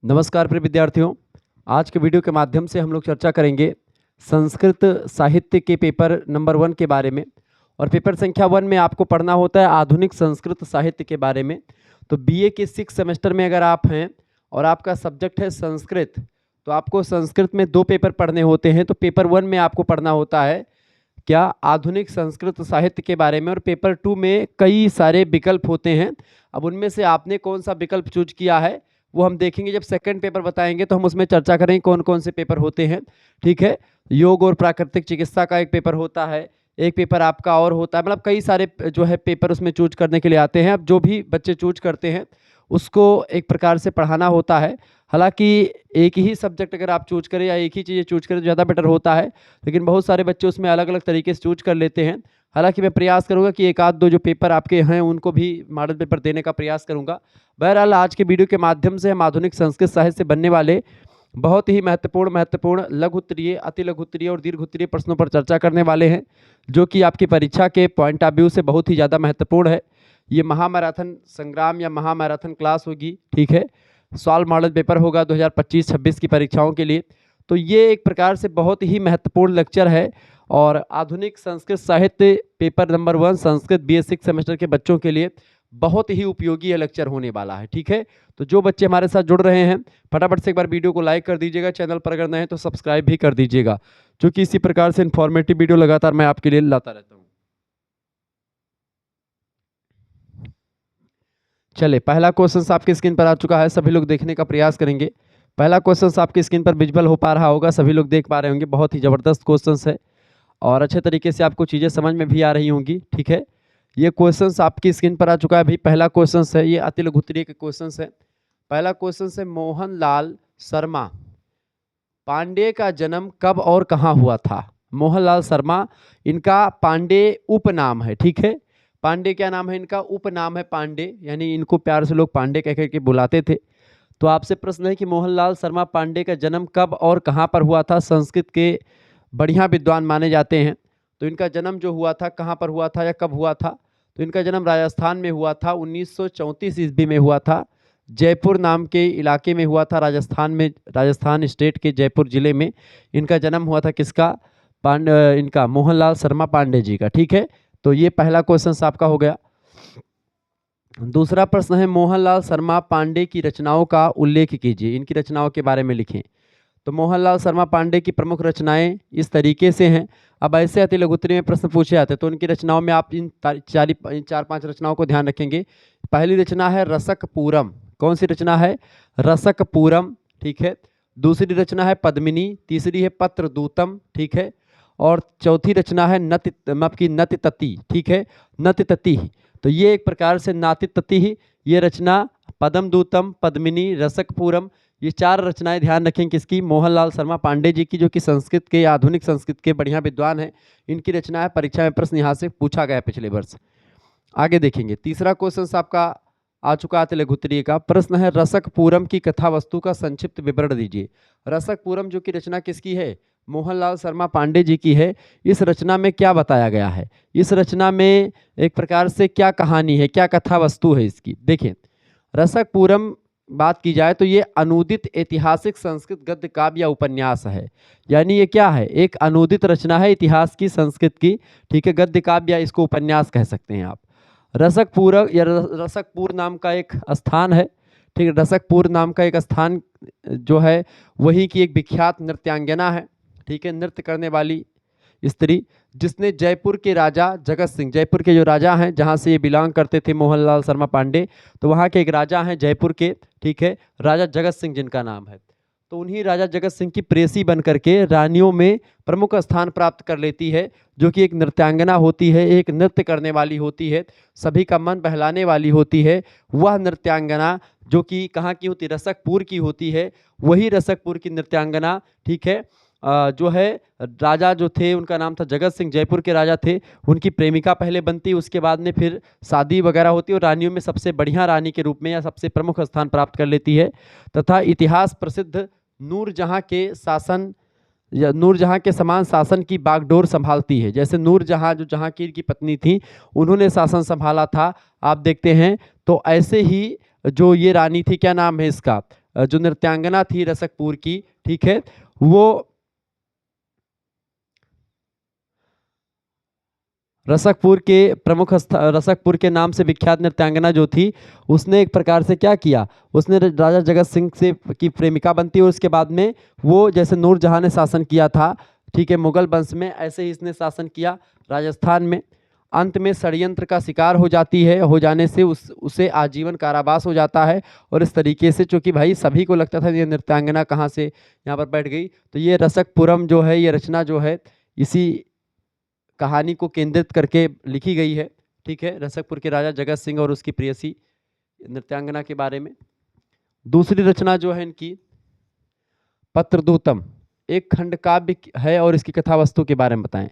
नमस्कार प्रिय विद्यार्थियों। आज के वीडियो के माध्यम से हम लोग चर्चा करेंगे संस्कृत साहित्य के पेपर नंबर 1 के बारे में। और पेपर संख्या 1 में आपको पढ़ना होता है आधुनिक संस्कृत साहित्य के बारे में। तो बीए के 6 सेमेस्टर में अगर आप हैं और आपका सब्जेक्ट है संस्कृत, तो आपको संस्कृत में 2 पेपर पढ़ने होते हैं। तो पेपर 1 में आपको पढ़ना होता है क्या, आधुनिक संस्कृत साहित्य के बारे में। और पेपर 2 में कई सारे विकल्प होते हैं। अब उनमें से आपने कौन सा विकल्प चूज किया है वो हम देखेंगे। जब सेकंड पेपर बताएंगे तो हम उसमें चर्चा करेंगे कौन कौन से पेपर होते हैं। ठीक है, योग और प्राकृतिक चिकित्सा का एक पेपर होता है, एक पेपर आपका और होता है, मतलब कई सारे जो है पेपर उसमें चूज करने के लिए आते हैं। अब जो भी बच्चे चूज करते हैं उसको एक प्रकार से पढ़ाना होता है। हालांकि एक ही सब्जेक्ट अगर आप चूज करें या एक ही चीज़ें चूज करें तो ज़्यादा बेटर होता है, लेकिन बहुत सारे बच्चे उसमें अलग अलग तरीके से चूज कर लेते हैं। हालांकि मैं प्रयास करूंगा कि एक आध दो जो पेपर आपके हैं उनको भी मॉडल पेपर देने का प्रयास करूंगा। बहरहाल आज के वीडियो के माध्यम से हम आधुनिक संस्कृत साहित्य से बनने वाले बहुत ही महत्वपूर्ण लघु उत्तरीय, अति लघु उत्तरीय और दीर्घ उत्तरीय प्रश्नों पर चर्चा करने वाले हैं, जो कि आपकी परीक्षा के पॉइंट ऑफ व्यू से बहुत ही ज़्यादा महत्वपूर्ण है। ये महामैराथन संग्राम या महामैराथन क्लास होगी। ठीक है, सॉल्व मॉडल पेपर होगा 2025-26 की परीक्षाओं के लिए। तो ये एक प्रकार से बहुत ही महत्वपूर्ण लेक्चर है और आधुनिक संस्कृत साहित्य paper number 1 Sanskrit BA 6 semester के बच्चों के लिए बहुत ही उपयोगी ये लेक्चर होने वाला है। ठीक है, तो जो बच्चे हमारे साथ जुड़ रहे हैं फटाफट से एक बार वीडियो को लाइक कर दीजिएगा, चैनल पर अगर नए हैं तो सब्सक्राइब भी कर दीजिएगा, क्योंकि इसी प्रकार से इन्फॉर्मेटिव वीडियो लगातार मैं आपके लिए लाता रहता हूँ। चले, पहला क्वेश्चन आपकी स्क्रीन पर आ चुका है, सभी लोग देखने का प्रयास करेंगे। पहला क्वेश्चन आपकी स्क्रीन पर विजुअल हो पा रहा होगा, सभी लोग देख पा रहे होंगे। बहुत ही ज़बरदस्त क्वेश्चन है और अच्छे तरीके से आपको चीज़ें समझ में भी आ रही होंगी। ठीक है, ये क्वेश्चन आपकी स्क्रीन पर आ चुका है। अभी पहला क्वेश्चन है, ये अति लघु उत्तरीय के क्वेश्चन है। पहला क्वेश्चन है, मोहनलाल शर्मा पांडे का जन्म कब और कहाँ हुआ था। मोहनलाल शर्मा इनका पांडे उपनाम है। ठीक है, पांडे क्या नाम है इनका, उपनाम है पांडे, यानी इनको प्यार से लोग पांडे कह करके बुलाते थे। तो आपसे प्रश्न है कि मोहनलाल शर्मा पांडे का जन्म कब और कहाँ पर हुआ था। संस्कृत के बढ़िया विद्वान माने जाते हैं। तो इनका जन्म जो हुआ था कहाँ पर हुआ था या कब हुआ था, तो इनका जन्म राजस्थान में हुआ था। 1934 ईस्वी में हुआ था। जयपुर नाम के इलाके में हुआ था, राजस्थान में, राजस्थान स्टेट के जयपुर जिले में इनका जन्म हुआ था। किसका, इनका मोहनलाल शर्मा पांडे जी का। ठीक है, तो ये पहला क्वेश्चन आपका हो गया। दूसरा प्रश्न है, मोहनलाल शर्मा पांडे की रचनाओं का उल्लेख कीजिए, इनकी रचनाओं के बारे में लिखें। तो मोहनलाल शर्मा पांडे की प्रमुख रचनाएं इस तरीके से हैं। अब ऐसे अति लघु उत्तरीय में प्रश्न पूछे जाते हैं तो उनकी रचनाओं में आप इन 4-5 रचनाओं को ध्यान रखेंगे। पहली रचना है रसक पूरम। कौन सी रचना है, रसक पूरम। ठीक है, दूसरी रचना है पद्मिनी, तीसरी है पत्र दूतम। ठीक है, और चौथी रचना है नति तति। ठीक है, नति तति। तो ये एक प्रकार से नाति तति, ये रचना पद्म दूतम, पद्मिनी, रसक पूरम, ये 4 रचनाएं ध्यान रखें किसकी, मोहनलाल शर्मा पांडे जी की, जो कि संस्कृत के, आधुनिक संस्कृत के बढ़िया विद्वान हैं। इनकी रचनाएं परीक्षा में प्रश्न यहाँ से पूछा गया पिछले वर्ष। आगे देखेंगे, तीसरा क्वेश्चन आपका आ चुका है लघु उत्तरीय का। प्रश्न है, रसक पूरम की कथा वस्तु का संक्षिप्त विवरण दीजिए। रसक पूरम जो कि रचना किसकी है, मोहनलाल शर्मा पांडे जी की है। इस रचना में क्या बताया गया है, इस रचना में एक प्रकार से क्या कहानी है, क्या कथा वस्तु है इसकी। देखें, रसक पूरम बात की जाए तो ये अनूदित ऐतिहासिक संस्कृत गद्य काव्य या उपन्यास है। यानी ये क्या है, एक अनूदित रचना है इतिहास की, संस्कृत की। ठीक है, गद्य काव्य या इसको उपन्यास कह सकते हैं आप। रसकपुर या रसकपुर नाम का एक स्थान है। ठीक है, रसकपुर नाम का एक स्थान जो है वही की एक विख्यात नृत्यांगना है। ठीक है, नृत्य करने वाली स्त्री, जिसने जयपुर के राजा जगत सिंह, जयपुर के जो राजा हैं जहां से ये बिलोंग करते थे मोहनलाल शर्मा पांडे, तो वहां के एक राजा हैं जयपुर के। ठीक है, राजा जगत सिंह जिनका नाम है, तो उन्हीं राजा जगत सिंह की प्रेसी बन करके रानियों में प्रमुख स्थान प्राप्त कर लेती है, जो कि एक नृत्यांगना होती है, एक नृत्य करने वाली होती है, सभी का मन बहलाने वाली होती है। वह नृत्यांगना जो कि कहाँ की होती है, रसकपुर की होती है। वही रसकपुर की नृत्यांगना, ठीक है, जो है राजा जो थे उनका नाम था जगत सिंह, जयपुर के राजा थे, उनकी प्रेमिका पहले बनती, उसके बाद में फिर शादी वगैरह होती और रानियों में सबसे बढ़िया रानी के रूप में या सबसे प्रमुख स्थान प्राप्त कर लेती है। तथा इतिहास प्रसिद्ध नूरजहां के शासन या नूरजहां के समान शासन की बागडोर संभालती है। जैसे नूरजहां जो जहांगीर की पत्नी थी, उन्होंने शासन संभाला था, आप देखते हैं। तो ऐसे ही जो ये रानी थी, क्या नाम है इसका, जो नृत्यांगना थी रसकपुर की, ठीक है, वो रसकपुर के नाम से विख्यात नृत्यांगना जो थी, उसने एक प्रकार से क्या किया, उसने राजा जगत सिंह से की प्रेमिका बनती है और उसके बाद में वो जैसे नूरजहां ने शासन किया था, ठीक है, मुगल वंश में, ऐसे ही इसने शासन किया राजस्थान में। अंत में षड्यंत्र का शिकार हो जाती है, हो जाने से उसे आजीवन कारावास हो जाता है। और इस तरीके से, चूंकि भाई सभी को लगता था ये नृत्यांगना कहाँ से यहाँ पर बैठ गई, तो ये रसकपुरम जो है, ये रचना जो है इसी कहानी को केंद्रित करके लिखी गई है, ठीक है, रसकपुर के राजा जगत सिंह और उसकी प्रेयसी नृत्यांगना के बारे में। दूसरी रचना जो है इनकी पत्रदूतम, एक खंड काव्य है और इसकी कथा वस्तु के बारे में बताएं।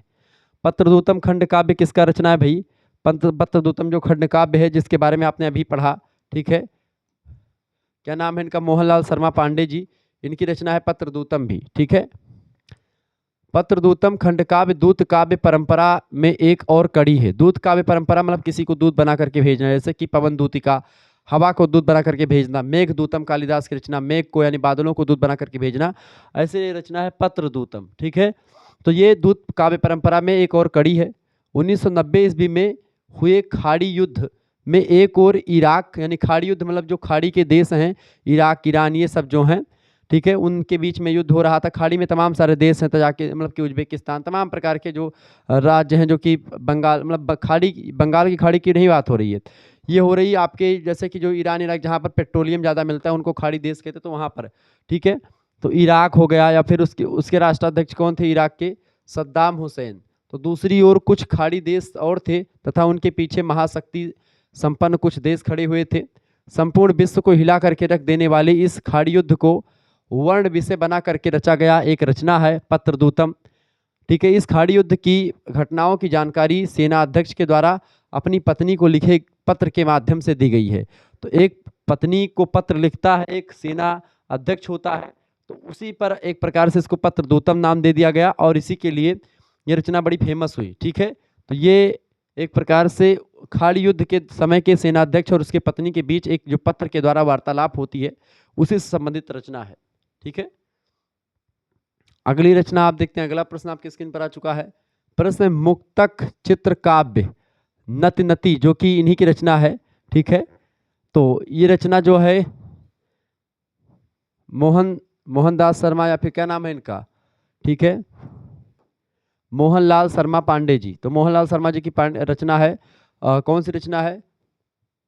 पत्रदूतम खंड काव्य किसका रचना है भाई? पत्रदूतम जो खंड काव्य है जिसके बारे में आपने अभी पढ़ा, ठीक है, क्या नाम है इनका? मोहनलाल शर्मा पांडे जी, इनकी रचना है पत्रदूतम भी, ठीक है। पत्रदूतम खंड काव्य दूत काव्य परंपरा में एक और कड़ी है। दूत काव्य परंपरा मतलब किसी को दूत बना करके भेजना, जैसे कि पवन दूतिका, हवा को दूत बना करके भेजना। मेघदूतम कालिदास की रचना, मेघ को यानी बादलों को दूत बना करके भेजना, ऐसे रचना है पत्रदूतम, ठीक है। तो ये दूत काव्य परंपरा में एक और कड़ी है। 1990 ईस्वी में हुए खाड़ी युद्ध में एक और इराक, यानी खाड़ी युद्ध मतलब जो खाड़ी के देश हैं, इराक, ईरान, ये सब जो हैं, ठीक है, उनके बीच में युद्ध हो रहा था। खाड़ी में तमाम सारे देश हैं, तजाकिस्तान मतलब कि उज्बेकिस्तान, तमाम प्रकार के जो राज्य हैं, जो कि बंगाल मतलब खाड़ी, बंगाल की खाड़ी की नहीं बात हो रही है, ये हो रही है आपके जैसे कि जो ईरान, इराक, जहाँ पर पेट्रोलियम ज़्यादा मिलता है उनको खाड़ी देश कहते, तो वहाँ पर, ठीक है। तो इराक हो गया, या फिर उसके राष्ट्राध्यक्ष कौन थे इराक के? सद्दाम हुसैन। तो दूसरी ओर कुछ खाड़ी देश और थे तथा उनके पीछे महाशक्ति संपन्न कुछ देश खड़े हुए थे। संपूर्ण विश्व को हिला करके रख देने वाले इस खाड़ी युद्ध को वर्ण विषय बना करके रचा गया एक रचना है पत्रदूतम, ठीक है। इस खाड़ी युद्ध की घटनाओं की जानकारी सेना अध्यक्ष के द्वारा अपनी पत्नी को लिखे पत्र के माध्यम से दी गई है। तो एक पत्नी को पत्र लिखता है एक सेना अध्यक्ष होता है, तो उसी पर एक प्रकार से इसको पत्रदूतम नाम दे दिया गया और इसी के लिए ये रचना बड़ी फेमस हुई, ठीक है। तो ये एक प्रकार से खाड़ी युद्ध के समय के सेनाध्यक्ष और उसके पत्नी के बीच एक जो पत्र के द्वारा वार्तालाप होती है उसी से संबंधित रचना है, ठीक है। अगली रचना आप देखते हैं। अगला प्रश्न आपके स्क्रीन पर आ चुका है। प्रश्न मुक्तक चित्र काव्य नति नति, जो कि इन्हीं की रचना है, ठीक है। तो ये रचना जो है मोहनदास शर्मा, या फिर क्या नाम है इनका, ठीक है, मोहनलाल शर्मा पांडे जी। तो मोहनलाल शर्मा जी की रचना है, कौन सी रचना है?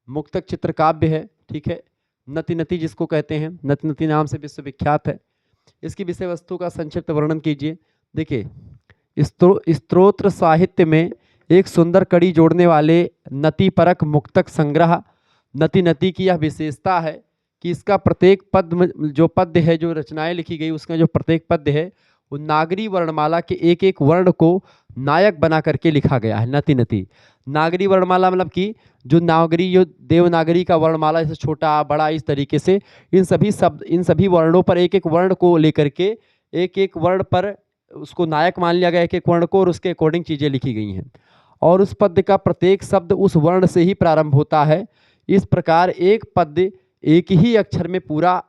मुक्तक चित्र काव्य है, ठीक है। नति नति जिसको कहते हैं, नति नति नाम से विश्वविख्यात है। इसकी विषय वस्तु का संक्षिप्त वर्णन कीजिए। देखिए, स्तोत्र साहित्य में एक सुंदर कड़ी जोड़ने वाले नति परक मुक्तक संग्रह नति नति की यह विशेषता है कि इसका प्रत्येक पद जो पद्य है, जो रचनाएं लिखी गई उसका जो प्रत्येक पद्य है वो नागरी वर्णमाला के एक एक वर्ण को नायक बना करके लिखा गया है। नति नति नागरी वर्णमाला मतलब कि जो नागरी, जो देवनागरी का वर्णमाला, जैसे छोटा बड़ा, इस तरीके से इन सभी वर्णों पर एक एक वर्ण को लेकर के एक एक वर्ण पर उसको नायक मान लिया गया, एक एक वर्ण को, और उसके अकॉर्डिंग चीजें लिखी गई हैं। और उस पद्य का प्रत्येक शब्द उस वर्ण से ही प्रारंभ होता है। इस प्रकार एक पद्य एक ही अक्षर में पूरा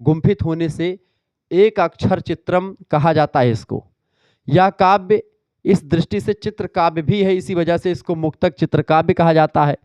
गुंफित होने से एक अक्षर चित्रम कहा जाता है इसको। यह काव्य इस दृष्टि से चित्र काव्य भी है, इसी वजह से इसको मुक्तक चित्र काव्य कहा जाता है।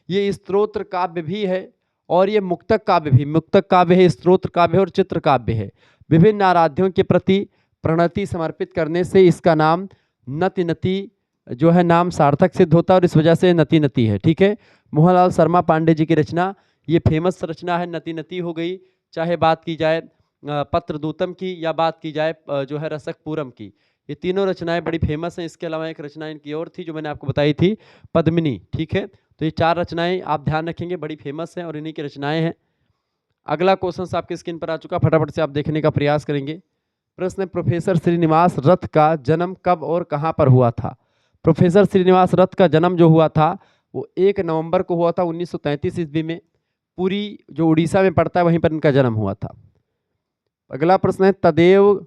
ये स्तोत्र काव्य भी है और ये मुक्तक काव्य भी। मुक्तक काव्य है, स्तोत्र काव्य है और चित्र काव्य है। विभिन्न आराध्यों के प्रति प्रणति समर्पित करने से इसका नाम नति नति जो है नाम सार्थक सिद्ध होता है और इस वजह से नति नति है, ठीक है। मोहनलाल शर्मा पांडे जी की रचना, ये फेमस रचना है, नति नति हो गई। चाहे बात की जाए पत्रदूतम की या बात की जाए जो है रसकपुरम की, ये तीनों रचनाएं बड़ी फेमस हैं। इसके अलावा एक रचना इनकी और थी जो मैंने आपको बताई थी, पद्मिनी, ठीक है। तो ये चार रचनाएं आप ध्यान रखेंगे, बड़ी फेमस हैं और इन्हीं की रचनाएं हैं। अगला क्वेश्चन आपके स्क्रीन पर आ चुका, फटाफट से आप देखने का प्रयास करेंगे। प्रश्न, प्रोफेसर श्रीनिवास रथ का जन्म कब और कहाँ पर हुआ था? प्रोफेसर श्रीनिवास रथ का जन्म जो हुआ था वो 1 नवंबर को हुआ था 1933 ईस्वी में। पुरी जो उड़ीसा में पड़ता है वहीं पर इनका जन्म हुआ था। अगला प्रश्न है, तदेव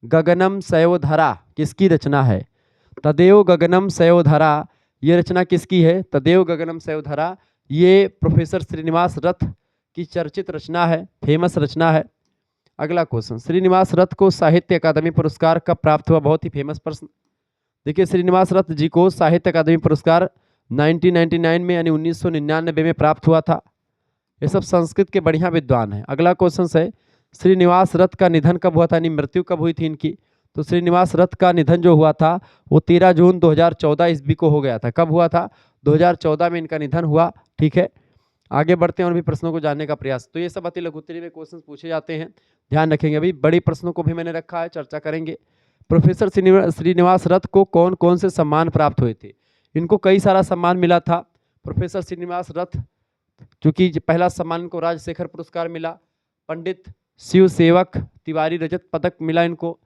गगनम सयोधरा किसकी रचना है? तदेव गगनम सयोधरा ये रचना किसकी है? तदेव गगनम सयोधरा ये प्रोफेसर श्रीनिवास रथ की चर्चित रचना है, फेमस रचना है। अगला क्वेश्चन, श्रीनिवास रथ को साहित्य अकादमी पुरस्कार कब प्राप्त हुआ? बहुत ही फेमस प्रश्न। देखिए, श्रीनिवास रथ जी को साहित्य अकादमी पुरस्कार 1999 में यानी 1999 में प्राप्त हुआ था। ये सब संस्कृत के बढ़िया विद्वान हैं। अगला क्वेश्चन है, श्रीनिवास रथ का निधन कब हुआ था, यानी मृत्यु कब हुई थी इनकी? तो श्रीनिवास रथ का निधन जो हुआ था वो 13 जून 2014 ईस्वी को हो गया था। कब हुआ था? 2014 में इनका निधन हुआ। ठीक है, आगे बढ़ते हैं और भी प्रश्नों को जानने का प्रयास। तो ये सब अति लघुत्तरी में क्वेश्चन पूछे जाते हैं, ध्यान रखेंगे। अभी बड़ी प्रश्नों को भी मैंने रखा है, चर्चा करेंगे। प्रोफेसर श्रीनिवास रथ को कौन कौन से सम्मान प्राप्त हुए थे? इनको कई सारा सम्मान मिला था। प्रोफेसर श्रीनिवास रथ, चूंकि पहला सम्मान इनको राजशेखर पुरस्कार मिला, पंडित शिव सेवक तिवारी रजत पदक मिला इनको,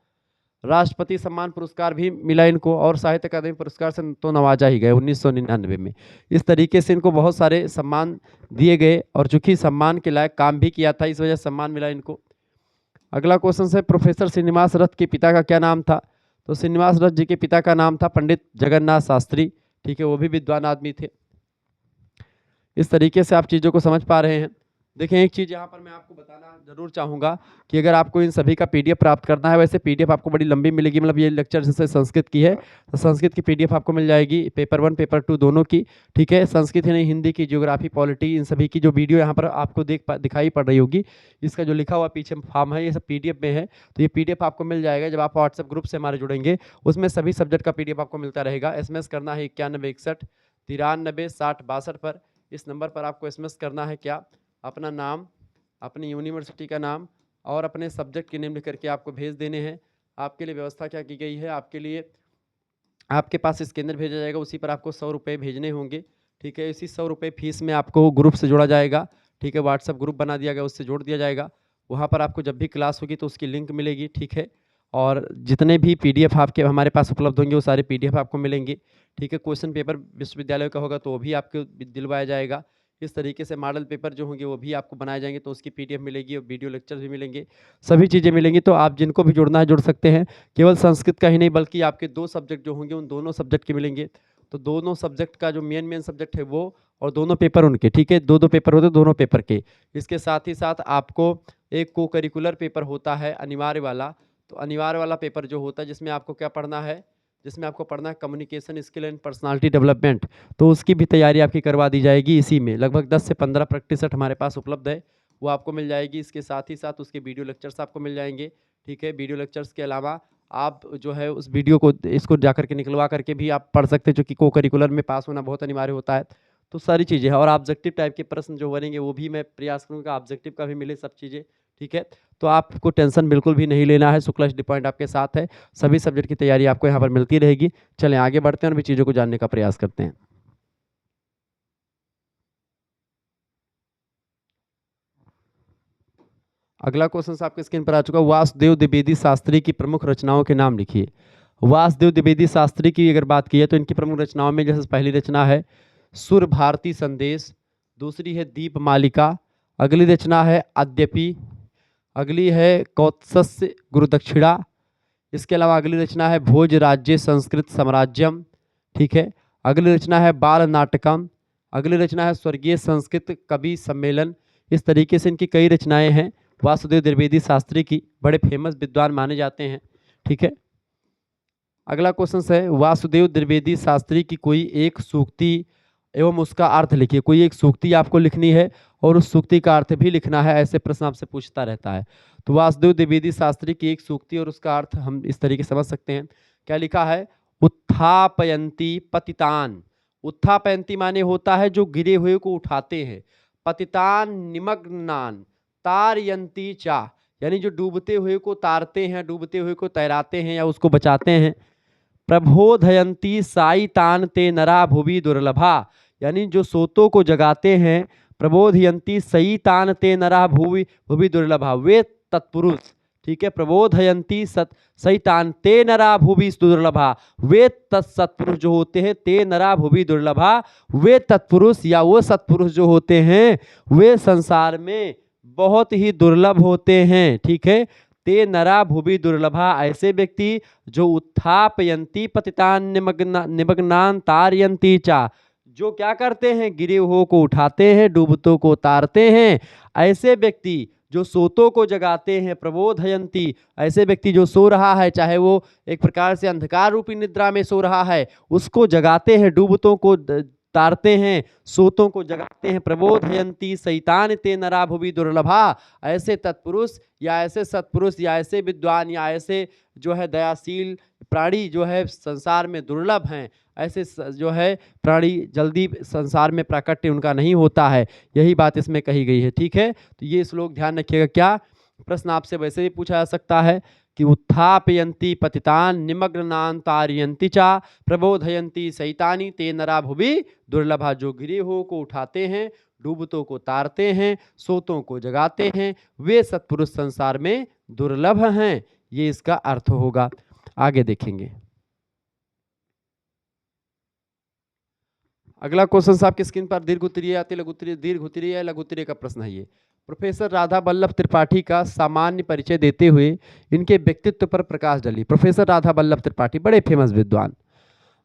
राष्ट्रपति सम्मान पुरस्कार भी मिला इनको, और साहित्य अकादमी पुरस्कार से तो नवाजा ही गए 1999 में। इस तरीके से इनको बहुत सारे सम्मान दिए गए, और चूंकि सम्मान के लायक काम भी किया था, इस वजह से सम्मान मिला इनको। अगला क्वेश्चन है, प्रोफेसर श्रीनिवास रथ के पिता का क्या नाम था? तो श्रीनिवास रथ जी के पिता का नाम था पंडित जगन्नाथ शास्त्री। ठीक है, वो भी विद्वान आदमी थे। इस तरीके से आप चीज़ों को समझ पा रहे हैं। देखें, एक चीज़ यहाँ पर मैं आपको बताना जरूर चाहूँगा कि अगर आपको इन सभी का पीडीएफ प्राप्त करना है, वैसे पीडीएफ आपको बड़ी लंबी मिलेगी, मतलब ये लेक्चर जैसे संस्कृत की है तो संस्कृत की पीडीएफ आपको मिल जाएगी, पेपर 1 पेपर 2 दोनों की। ठीक है, संस्कृत ही नहीं, हिंदी की, ज्योग्राफी, पॉलिटी, इन सभी की जो वीडियो यहाँ पर आपको दिखाई पड़ रही होगी, इसका जो लिखा हुआ पीछे फॉर्म है ये सब पीडीएफ में है। तो ये पीडीएफ आपको मिल जाएगा जब आप व्हाट्सएप ग्रुप से हमारे जुड़ेंगे, उसमें सभी सब्जेक्ट का पीडीएफ आपको मिलता रहेगा। SMS करना है 9161 93 60 62 पर। इस नंबर पर आपको SMS करना है क्या? अपना नाम, अपनी यूनिवर्सिटी का नाम और अपने सब्जेक्ट के नेम लिख करके आपको भेज देने हैं। आपके लिए व्यवस्था क्या की गई है, आपके लिए आपके पास स्कैनर भेजा जाएगा, उसी पर आपको 100 रुपये भेजने होंगे। ठीक है, इसी 100 रुपये फीस में आपको ग्रुप से जोड़ा जाएगा। ठीक है, व्हाट्सएप ग्रुप बना दिया गया, उससे जोड़ दिया जाएगा। वहाँ पर आपको जब भी क्लास होगी तो उसकी लिंक मिलेगी। ठीक है, और जितने भी पीडीएफ आपके हमारे पास उपलब्ध होंगे वो सारे पीडीएफ आपको मिलेंगे। ठीक है, क्वेश्चन पेपर विश्वविद्यालय का होगा तो वो भी आपको दिलवाया जाएगा। इस तरीके से मॉडल पेपर जो होंगे वो भी आपको बनाए जाएंगे, तो उसकी पीडीएफ मिलेगी और वीडियो लेक्चर भी मिलेंगे, सभी चीज़ें मिलेंगी। तो आप जिनको भी जुड़ना है जुड़ सकते हैं। केवल संस्कृत का ही नहीं बल्कि आपके 2 सब्जेक्ट जो होंगे उन दोनों सब्जेक्ट के मिलेंगे। तो दोनों सब्जेक्ट का जो मेन सब्जेक्ट है वो, और दोनों पेपर उनके। ठीक है, 2-2 पेपर होते हैं दोनों पेपर के। इसके साथ ही साथ आपको एक को करिकुलर पेपर होता है अनिवार्य वाला। तो अनिवार्य वाला पेपर जो होता है जिसमें आपको क्या पढ़ना है, जिसमें आपको पढ़ना है communication skill and personality development. तो उसकी भी तैयारी आपकी करवा दी जाएगी इसी में। लगभग 10 से 15 प्रैक्टिस सेट हमारे पास उपलब्ध है, वो आपको मिल जाएगी। इसके साथ ही साथ उसके वीडियो लेक्चर्स आपको मिल जाएंगे। ठीक है, वीडियो लेक्चर्स के अलावा आप जो है उस वीडियो को इसको जा करके निकलवा करके भी आप पढ़ सकते हैं, जो कि को करिकुलर में पास होना बहुत अनिवार्य होता है। तो सारी चीज़ें हैं, और ऑब्जेक्टिव टाइप के प्रश्न जो बनेंगे वो भी मैं प्रयास करूँगा ऑब्जेक्टिव का भी मिले सब चीज़ें। ठीक है, तो आपको टेंशन बिल्कुल भी नहीं लेना है, शुक्ला स्टडी पॉइंट आपके साथ है, सभी सब्जेक्ट की तैयारी आपको यहाँ पर मिलती रहेगी। चलें आगे बढ़ते हैं और भी चीज़ों को जानने का प्रयास करते हैं। अगला क्वेश्चन आपके स्क्रीन पर आ चुका है, वासुदेव द्विवेदी शास्त्री की प्रमुख रचनाओं के नाम लिखिए। वासुदेव द्विवेदी शास्त्री की अगर बात की है तो इनकी प्रमुख रचनाओं में जैसे पहली रचना है सुर भारती संदेश, दूसरी है दीप मालिका, अगली रचना है अद्यपि, अगली है कौत्सस्य गुरुदक्षिणा, इसके अलावा अगली रचना है भोज राज्य संस्कृत साम्राज्यम। ठीक है, अगली रचना है बाल नाटकम, अगली रचना है स्वर्गीय संस्कृत कवि सम्मेलन। इस तरीके से इनकी कई रचनाएं हैं वासुदेव द्विवेदी शास्त्री की, बड़े फेमस विद्वान माने जाते हैं। ठीक है, अगला क्वेश्चन है वासुदेव द्विवेदी शास्त्री की कोई एक सूक्ति एवं उसका अर्थ लिखिए। कोई एक सूक्ति आपको लिखनी है और उस सूक्ति का अर्थ भी लिखना है, ऐसे प्रश्न आपसे पूछता रहता है। तो वासुदेव द्विवेदी शास्त्री की एक सूक्ति और उसका अर्थ हम इस तरीके समझ सकते हैं। क्या लिखा है? उत्थापयंती पतितान। उत्थापयंती माने होता है जो गिरे हुए को उठाते हैं, पतितान निमग्नान तारयंती चा, यानी जो डूबते हुए को तारते हैं, डूबते हुए को तैराते हैं या उसको बचाते हैं। प्रबोधयंती साई तान ते नरा भुवि दुर्लभा, यानी जो सोतों को जगाते हैं, प्रबोधयंती सई तान ते नरा भुवि भुवि दुर्लभा, वे तत्पुरुष। ठीक है, प्रबोधयंती सई तान ते नरा भुवि दुर्लभा, वे सत्पुरुष जो होते हैं, ते नरा भुवि दुर्लभा, वे तत्पुरुष या वो सत्पुरुष जो होते हैं वे संसार में बहुत ही दुर्लभ होते हैं। ठीक है, ते नरा भुवि दुर्लभा, ऐसे व्यक्ति जो उत्थापयंती पतितान निमग्नान तारयंती चा, जो क्या करते हैं, गिरे हुओं को उठाते हैं, डूबतों को उतारते हैं। ऐसे व्यक्ति जो सोतों को जगाते हैं, प्रबोधयंती, ऐसे व्यक्ति जो सो रहा है, चाहे वो एक प्रकार से अंधकार रूपी निद्रा में सो रहा है, उसको जगाते हैं, डूबतों को तारते हैं, सोतों को जगाते हैं। प्रबोधयंती शैतान ते नरा भुवि दुर्लभा। ऐसे तत्पुरुष या ऐसे सत्पुरुष या ऐसे विद्वान या ऐसे जो है दयाशील प्राणी जो है संसार में दुर्लभ हैं। ऐसे जो है प्राणी जल्दी संसार में प्राकट्य उनका नहीं होता है। यही बात इसमें कही गई है। ठीक है, तो ये श्लोक ध्यान रखिएगा। क्या प्रश्न आपसे वैसे भी पूछा जा सकता है कि उत्थापयन्ति पतितान निमग्नान तारयन्ति चा प्रबोधयन्ति शैतानी ते नरा भुवि दुर्लभा। जो गिरे हुओं को उठाते हैं, डूबतों को तारते हैं, सोतों को जगाते हैं, वे सत्पुरुष संसार में दुर्लभ हैं। ये इसका अर्थ होगा। आगे देखेंगे। अगला क्वेश्चन आपकी स्क्रीन पर दीर्घ उत्तरीय आते लघु उत्तरीय, दीर्घ उत्तरीय या लघु उत्तरीय का प्रश्न है ये। प्रोफेसर राधा वल्लभ त्रिपाठी का सामान्य परिचय देते हुए इनके व्यक्तित्व पर प्रकाश डाली। प्रोफेसर राधा वल्लभ त्रिपाठी बड़े फेमस विद्वान।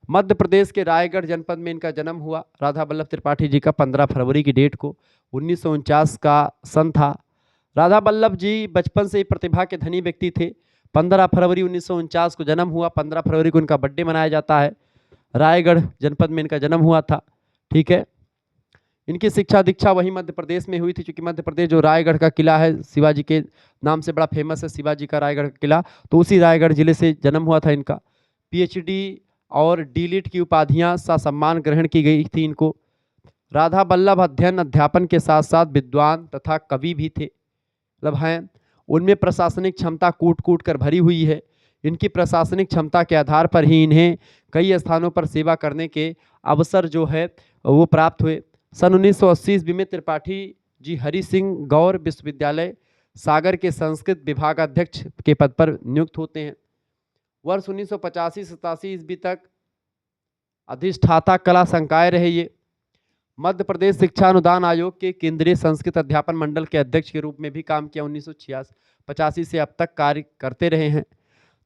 मध्य प्रदेश के रायगढ़ जनपद में इनका जन्म हुआ। राधा वल्लभ त्रिपाठी जी का 15 फरवरी की डेट को 1949 का सन था। राधा वल्लभ जी बचपन से ही प्रतिभा के धनी व्यक्ति थे। 15 फरवरी 1949 को जन्म हुआ। 15 फरवरी को इनका बर्थडे मनाया जाता है। रायगढ़ जनपद में इनका जन्म हुआ था। ठीक है, इनकी शिक्षा दीक्षा वही मध्य प्रदेश में हुई थी, क्योंकि मध्य प्रदेश जो रायगढ़ का किला है शिवाजी के नाम से बड़ा फेमस है, शिवाजी का रायगढ़ का किला, तो उसी रायगढ़ जिले से जन्म हुआ था इनका। पीएचडी और डीलिट की उपाधियां सम्मान ग्रहण की गई थी इनको। राधा वल्लभ अध्ययन अध्यापन के साथ साथ विद्वान तथा कवि भी थे, मतलब हैं। उनमें प्रशासनिक क्षमता कूट कूट कर भरी हुई है। इनकी प्रशासनिक क्षमता के आधार पर ही इन्हें कई स्थानों पर सेवा करने के अवसर जो है वो प्राप्त हुए। सन 1980 ईस्वी में त्रिपाठी जी हरि सिंह गौर विश्वविद्यालय सागर के संस्कृत विभागाध्यक्ष के पद पर नियुक्त होते हैं। वर्ष 1985-87 ईस्वी तक अधिष्ठाता कला संकाय रहे ये। मध्य प्रदेश शिक्षा अनुदान आयोग के केंद्रीय संस्कृत अध्यापन मंडल के अध्यक्ष के रूप में भी काम किया। 1985 से अब तक कार्य करते रहे हैं।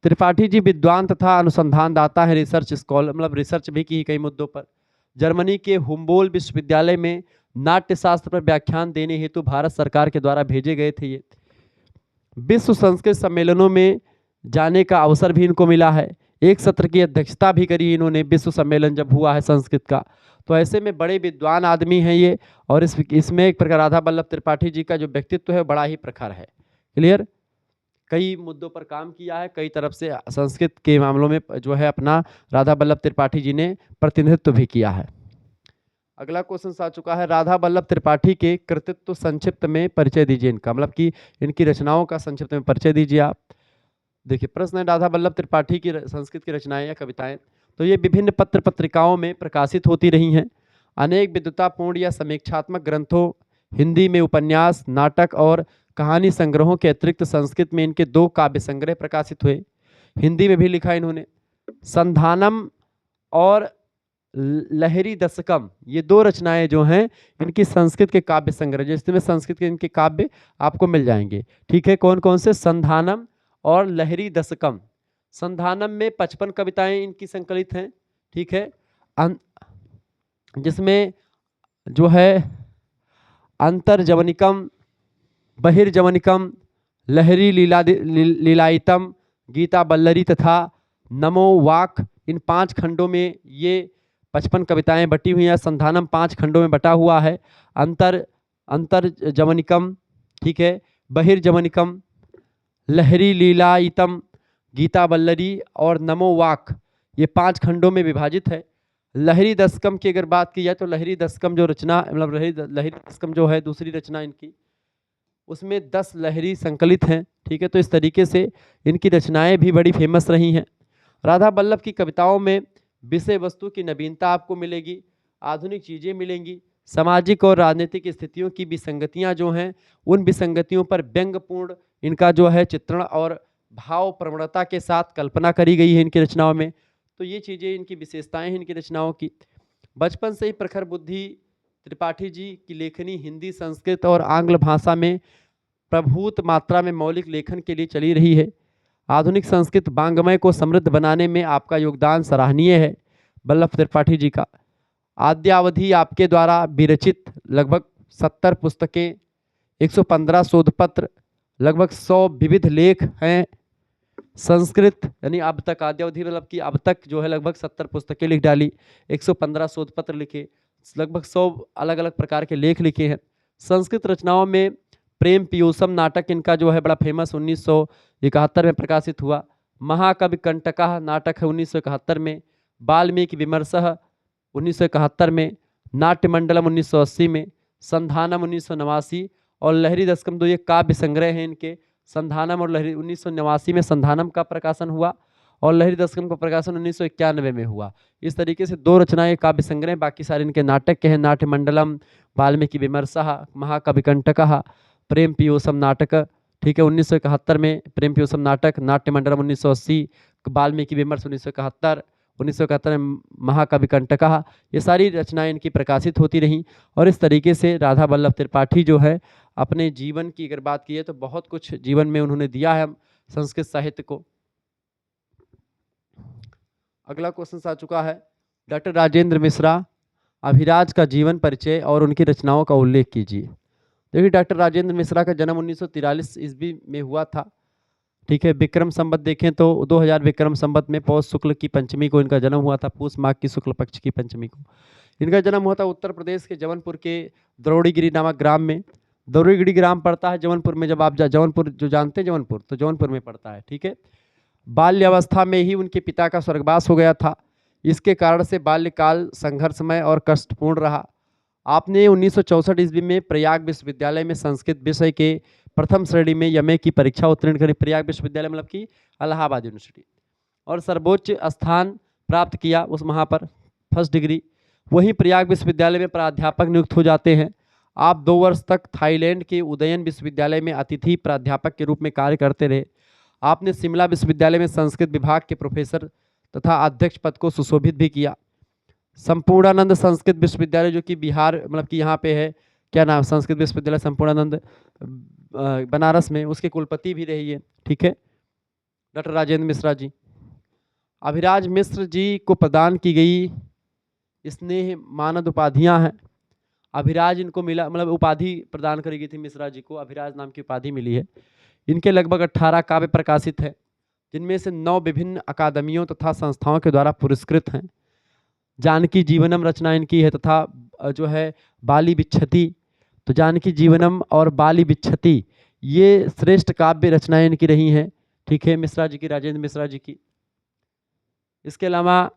त्रिपाठी जी विद्वान तथा अनुसंधानदाता है, रिसर्च स्कॉलर, मतलब रिसर्च भी की कई मुद्दों पर। जर्मनी के हुम्बोल्ट विश्वविद्यालय में नाट्य शास्त्र पर व्याख्यान देने हेतु भारत सरकार के द्वारा भेजे गए थे ये। विश्व संस्कृत सम्मेलनों में जाने का अवसर भी इनको मिला है। एक सत्र की अध्यक्षता भी करी इन्होंने, विश्व सम्मेलन जब हुआ है संस्कृत का। तो ऐसे में बड़े विद्वान आदमी हैं ये। और इसमें एक प्रकार राधा वल्लभ त्रिपाठी जी का जो व्यक्तित्व है बड़ा ही प्रखर है। क्लियर, कई मुद्दों पर काम किया है, कई तरफ से संस्कृत के मामलों में जो है अपना राधा वल्लभ त्रिपाठी जी ने प्रतिनिधित्व भी किया है। अगला क्वेश्चन आ चुका है, राधा वल्लभ त्रिपाठी के कृतित्व संक्षिप्त में परिचय दीजिए इनका, मतलब कि इनकी रचनाओं का संक्षिप्त में परिचय दीजिए आप। देखिए प्रश्न है, राधा वल्लभ त्रिपाठी की संस्कृत की रचनाएं या कविताएं तो ये विभिन्न पत्र पत्रिकाओं में प्रकाशित होती रही हैं। अनेक विद्वतापूर्ण या समीक्षात्मक ग्रंथों, हिंदी में उपन्यास, नाटक और कहानी संग्रहों के अतिरिक्त संस्कृत में इनके 2 काव्य संग्रह प्रकाशित हुए। हिंदी में भी लिखा इन्होंने। संधानम और लहरी दशकम, ये 2 रचनाएं जो हैं इनकी संस्कृत के काव्य संग्रह, जिसमें संस्कृत के इनके काव्य आपको मिल जाएंगे। ठीक है, कौन कौन से? संधानम और लहरी दशकम। संधानम में 55 कविताएं इनकी संकलित हैं। ठीक है, जिसमें जो है अंतर्जवनिकम, बहिर्जवनिकम, लहरी लीलायितम, गीता बल्लरी तथा नमो वाक, इन 5 खंडों में ये 55 कविताएं बटी हुई हैं। संधानम 5 खंडों में बटा हुआ है। अंतर्जवनिकम, ठीक है, बहिर्जवनिकम, लहरी लीलायितम, गीता बल्लरी और नमो वाक, ये 5 खंडों में विभाजित है। लहरी दशकम की अगर बात की जाए तो लहरी दशकम जो रचना, मतलब लहरी दशकम जो है दूसरी रचना इनकी, उसमें 10 लहरी संकलित हैं। ठीक है, तो इस तरीके से इनकी रचनाएं भी बड़ी फेमस रही हैं। राधा वल्लभ की कविताओं में विषय वस्तु की नवीनता आपको मिलेगी, आधुनिक चीज़ें मिलेंगी, सामाजिक और राजनीतिक स्थितियों की विसंगतियां जो हैं उन विसंगतियों पर व्यंग्यपूर्ण इनका जो है चित्रण और भाव प्रवणता के साथ कल्पना करी गई है इनकी रचनाओं में। तो ये चीज़ें इनकी विशेषताएं हैं इनकी रचनाओं की। बचपन से ही प्रखर बुद्धि त्रिपाठी जी की लेखनी हिंदी, संस्कृत और आंग्ल भाषा में प्रभूत मात्रा में मौलिक लेखन के लिए चली रही है। आधुनिक संस्कृत वाङ्मय को समृद्ध बनाने में आपका योगदान सराहनीय है वल्लभ त्रिपाठी जी का। आद्यावधि आपके द्वारा विरचित लगभग 70 पुस्तकें, 115 शोध पत्र, लगभग 100 विविध लेख हैं। संस्कृत यानी अब तक आद्यावधि मतलब कि अब तक जो है लगभग 70 पुस्तकें लिख डाली, 115 शोध पत्र लिखे, लगभग 100 अलग अलग प्रकार के लेख लिखे हैं। संस्कृत रचनाओं में प्रेम पीयूषम नाटक इनका जो है बड़ा फेमस 1971 में प्रकाशित हुआ। महाकवि कंटका नाटक है 1971 में। वाल्मीकि विमर्शः 1971 में। नाट्यमंडलम 1980 में। संधानम 1989 और लहरी दशकम, दो ये काव्य संग्रह हैं इनके। संधानम और लहरी 1989 में संधानम का प्रकाशन हुआ और लहरी दशकम का प्रकाशन 1991 में हुआ। इस तरीके से दो रचनाएं काव्य संग्रह, बाकी सारे इनके नाटक के हैं। नाट्यमंडलम, वाल्मीकि विमर्शः, महाकवि कंटकः, प्रेम पीयूषम नाटक, ठीक है 1971 में प्रेम पीयूषम नाटक, नाट्यमंडलम 1980, वाल्मीकि विमर्श 1971 में महाकवि कंटकः, ये सारी रचनाएं इनकी प्रकाशित होती रहीं। और इस तरीके से राधा वल्लभ त्रिपाठी जो है अपने जीवन की अगर बात की तो बहुत कुछ जीवन में उन्होंने दिया है संस्कृत साहित्य को। अगला क्वेश्चन आ चुका है, डॉक्टर राजेंद्र मिश्रा, अभिराज का जीवन परिचय और उनकी रचनाओं का उल्लेख कीजिए। देखिए डॉक्टर राजेंद्र मिश्रा का जन्म 1943 ईस्वी में हुआ था, ठीक है। विक्रम संवत देखें तो 2000 विक्रम संवत में पौष शुक्ल की पंचमी को इनका जन्म हुआ था, पूष माघ की शुक्ल पक्ष की पंचमी को इनका जन्म हुआ था। उत्तर प्रदेश के जौनपुर के द्रोणीगिरी नामक ग्राम में, द्रोणीगिरी ग्राम पड़ता है जौनपुर में। जब आप जौनपुर जो जानते हैं जौनपुर, तो जौनपुर में पड़ता है, ठीक है। बाल्यावस्था में ही उनके पिता का स्वर्गवास हो गया था, इसके कारण से बाल्यकाल संघर्षमय और कष्टपूर्ण रहा। आपने 1964 ईस्वी में प्रयाग विश्वविद्यालय में संस्कृत विषय के प्रथम श्रेणी में एमए की परीक्षा उत्तीर्ण करी। प्रयाग विश्वविद्यालय मतलब कि इलाहाबाद यूनिवर्सिटी, और सर्वोच्च स्थान प्राप्त किया उस वहाँ पर, फर्स्ट डिग्री। वहीं प्रयाग विश्वविद्यालय में प्राध्यापक नियुक्त हो जाते हैं। आप 2 वर्ष तक थाईलैंड के उदयन विश्वविद्यालय में अतिथि प्राध्यापक के रूप में कार्य करते रहे। आपने शिमला विश्वविद्यालय में संस्कृत विभाग के प्रोफेसर तथा अध्यक्ष पद को सुशोभित भी किया। संपूर्णानंद संस्कृत विश्वविद्यालय जो कि बिहार मतलब कि यहाँ पे है, क्या नाम, संस्कृत विश्वविद्यालय संपूर्णानंद बनारस में, उसके कुलपति भी रही है, ठीक है, डॉक्टर राजेंद्र मिश्रा जी। अभिराज मिश्र जी को प्रदान की गई स्नेह मानद उपाधियाँ हैं। अभिराज इनको मिला मतलब उपाधि प्रदान करी गई थी मिश्रा जी को, अभिराज नाम की उपाधि मिली है। इनके लगभग 18 काव्य प्रकाशित हैं, जिनमें से 9 विभिन्न अकादमियों तथा संस्थाओं के द्वारा पुरस्कृत हैं। जानकी जीवनम रचना इनकी है तथा जो है बाली विच्छति, तो जानकी जीवनम और बाली विच्छति ये श्रेष्ठ काव्य रचनाएं इनकी रही हैं, ठीक है, मिश्रा जी की, राजेंद्र मिश्रा जी की। इसके अलावा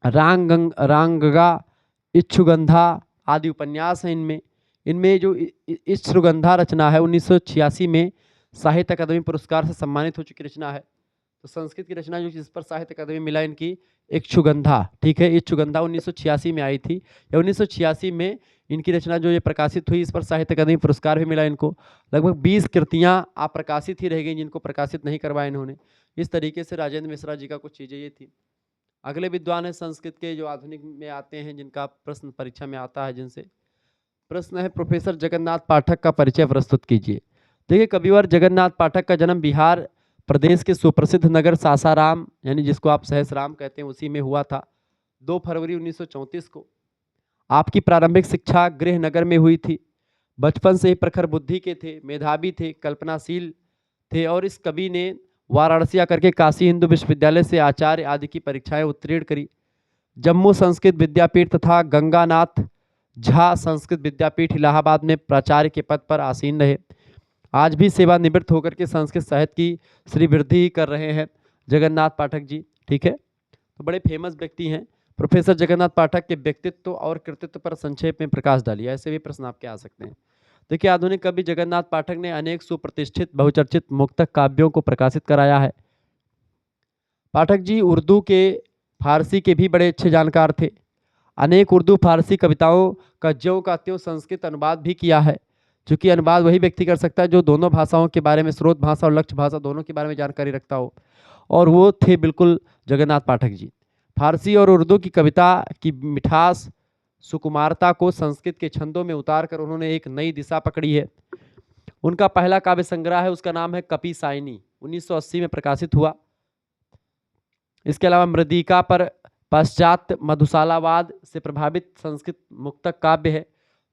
रांगगा, इच्छुगंधा आदि उपन्यास हैं इनमें। इनमें जो इच्छुगंधा रचना है 1986 में साहित्य अकादमी पुरस्कार से सम्मानित हो चुकी रचना है। तो संस्कृत की रचना जो जिस पर साहित्य अकादमी मिला इनकी इच्छुगंधा, ठीक है, इच्छुगंधा 1986 में आई थी, या 1986 में इनकी रचना जो ये प्रकाशित हुई, इस पर साहित्य अकादमी पुरस्कार भी मिला इनको। लगभग 20 कृतियाँ अप्रकाशित ही रह गई जिनको प्रकाशित नहीं करवाया इन्होंने। इस तरीके से राजेंद्र मिश्रा जी का कुछ चीज़ें ये थी। अगले विद्वान है संस्कृत के जो आधुनिक में आते हैं, जिनका प्रश्न परीक्षा में आता है, जिनसे प्रश्न है प्रोफेसर जगन्नाथ पाठक का परिचय प्रस्तुत कीजिए। देखिए कविवर जगन्नाथ पाठक का जन्म बिहार प्रदेश के सुप्रसिद्ध नगर सासाराम, यानी जिसको आप सहसराम कहते हैं, उसी में हुआ था 2 फरवरी 1934 को। आपकी प्रारंभिक शिक्षा गृहनगर में हुई थी। बचपन से ही प्रखर बुद्धि के थे, मेधावी थे, कल्पनाशील थे, और इस कवि ने वाराणसी आकर के काशी हिंदू विश्वविद्यालय से आचार्य आदि की परीक्षाएं उत्तीर्ण करी। जम्मू संस्कृत विद्यापीठ तथा गंगानाथ झा संस्कृत विद्यापीठ इलाहाबाद में प्राचार्य के पद पर आसीन रहे। आज भी सेवानिवृत्त होकर के संस्कृत साहित्य की श्रीवृद्धि कर रहे हैं जगन्नाथ पाठक जी, ठीक है। तो बड़े फेमस व्यक्ति हैं। प्रोफेसर जगन्नाथ पाठक के व्यक्तित्व और कृतित्व पर संक्षेप में प्रकाश डालिए, ऐसे भी प्रश्न आपके आ सकते हैं। देखिए आधुनिक कवि जगन्नाथ पाठक ने अनेक सुप्रतिष्ठित बहुचर्चित मुक्तक काव्यों को प्रकाशित कराया है। पाठक जी उर्दू के, फारसी के भी बड़े अच्छे जानकार थे। अनेक उर्दू फारसी कविताओं का ज्यों का त्यों संस्कृत अनुवाद भी किया है, चूँकि अनुवाद वही व्यक्ति कर सकता है जो दोनों भाषाओं के बारे में, स्रोत भाषा और लक्ष्य भाषा दोनों के बारे में जानकारी रखता हो, और वो थे बिल्कुल जगन्नाथ पाठक जी। फारसी और उर्दू की कविता की मिठास, सुकुमारता को संस्कृत के छंदों में उतार कर उन्होंने एक नई दिशा पकड़ी है। उनका पहला काव्य संग्रह है, उसका नाम है कपि साइनी, 1980 में प्रकाशित हुआ। इसके अलावा मृदिका पर पाश्चात्य मधुशालावाद से प्रभावित संस्कृत मुक्तक काव्य है।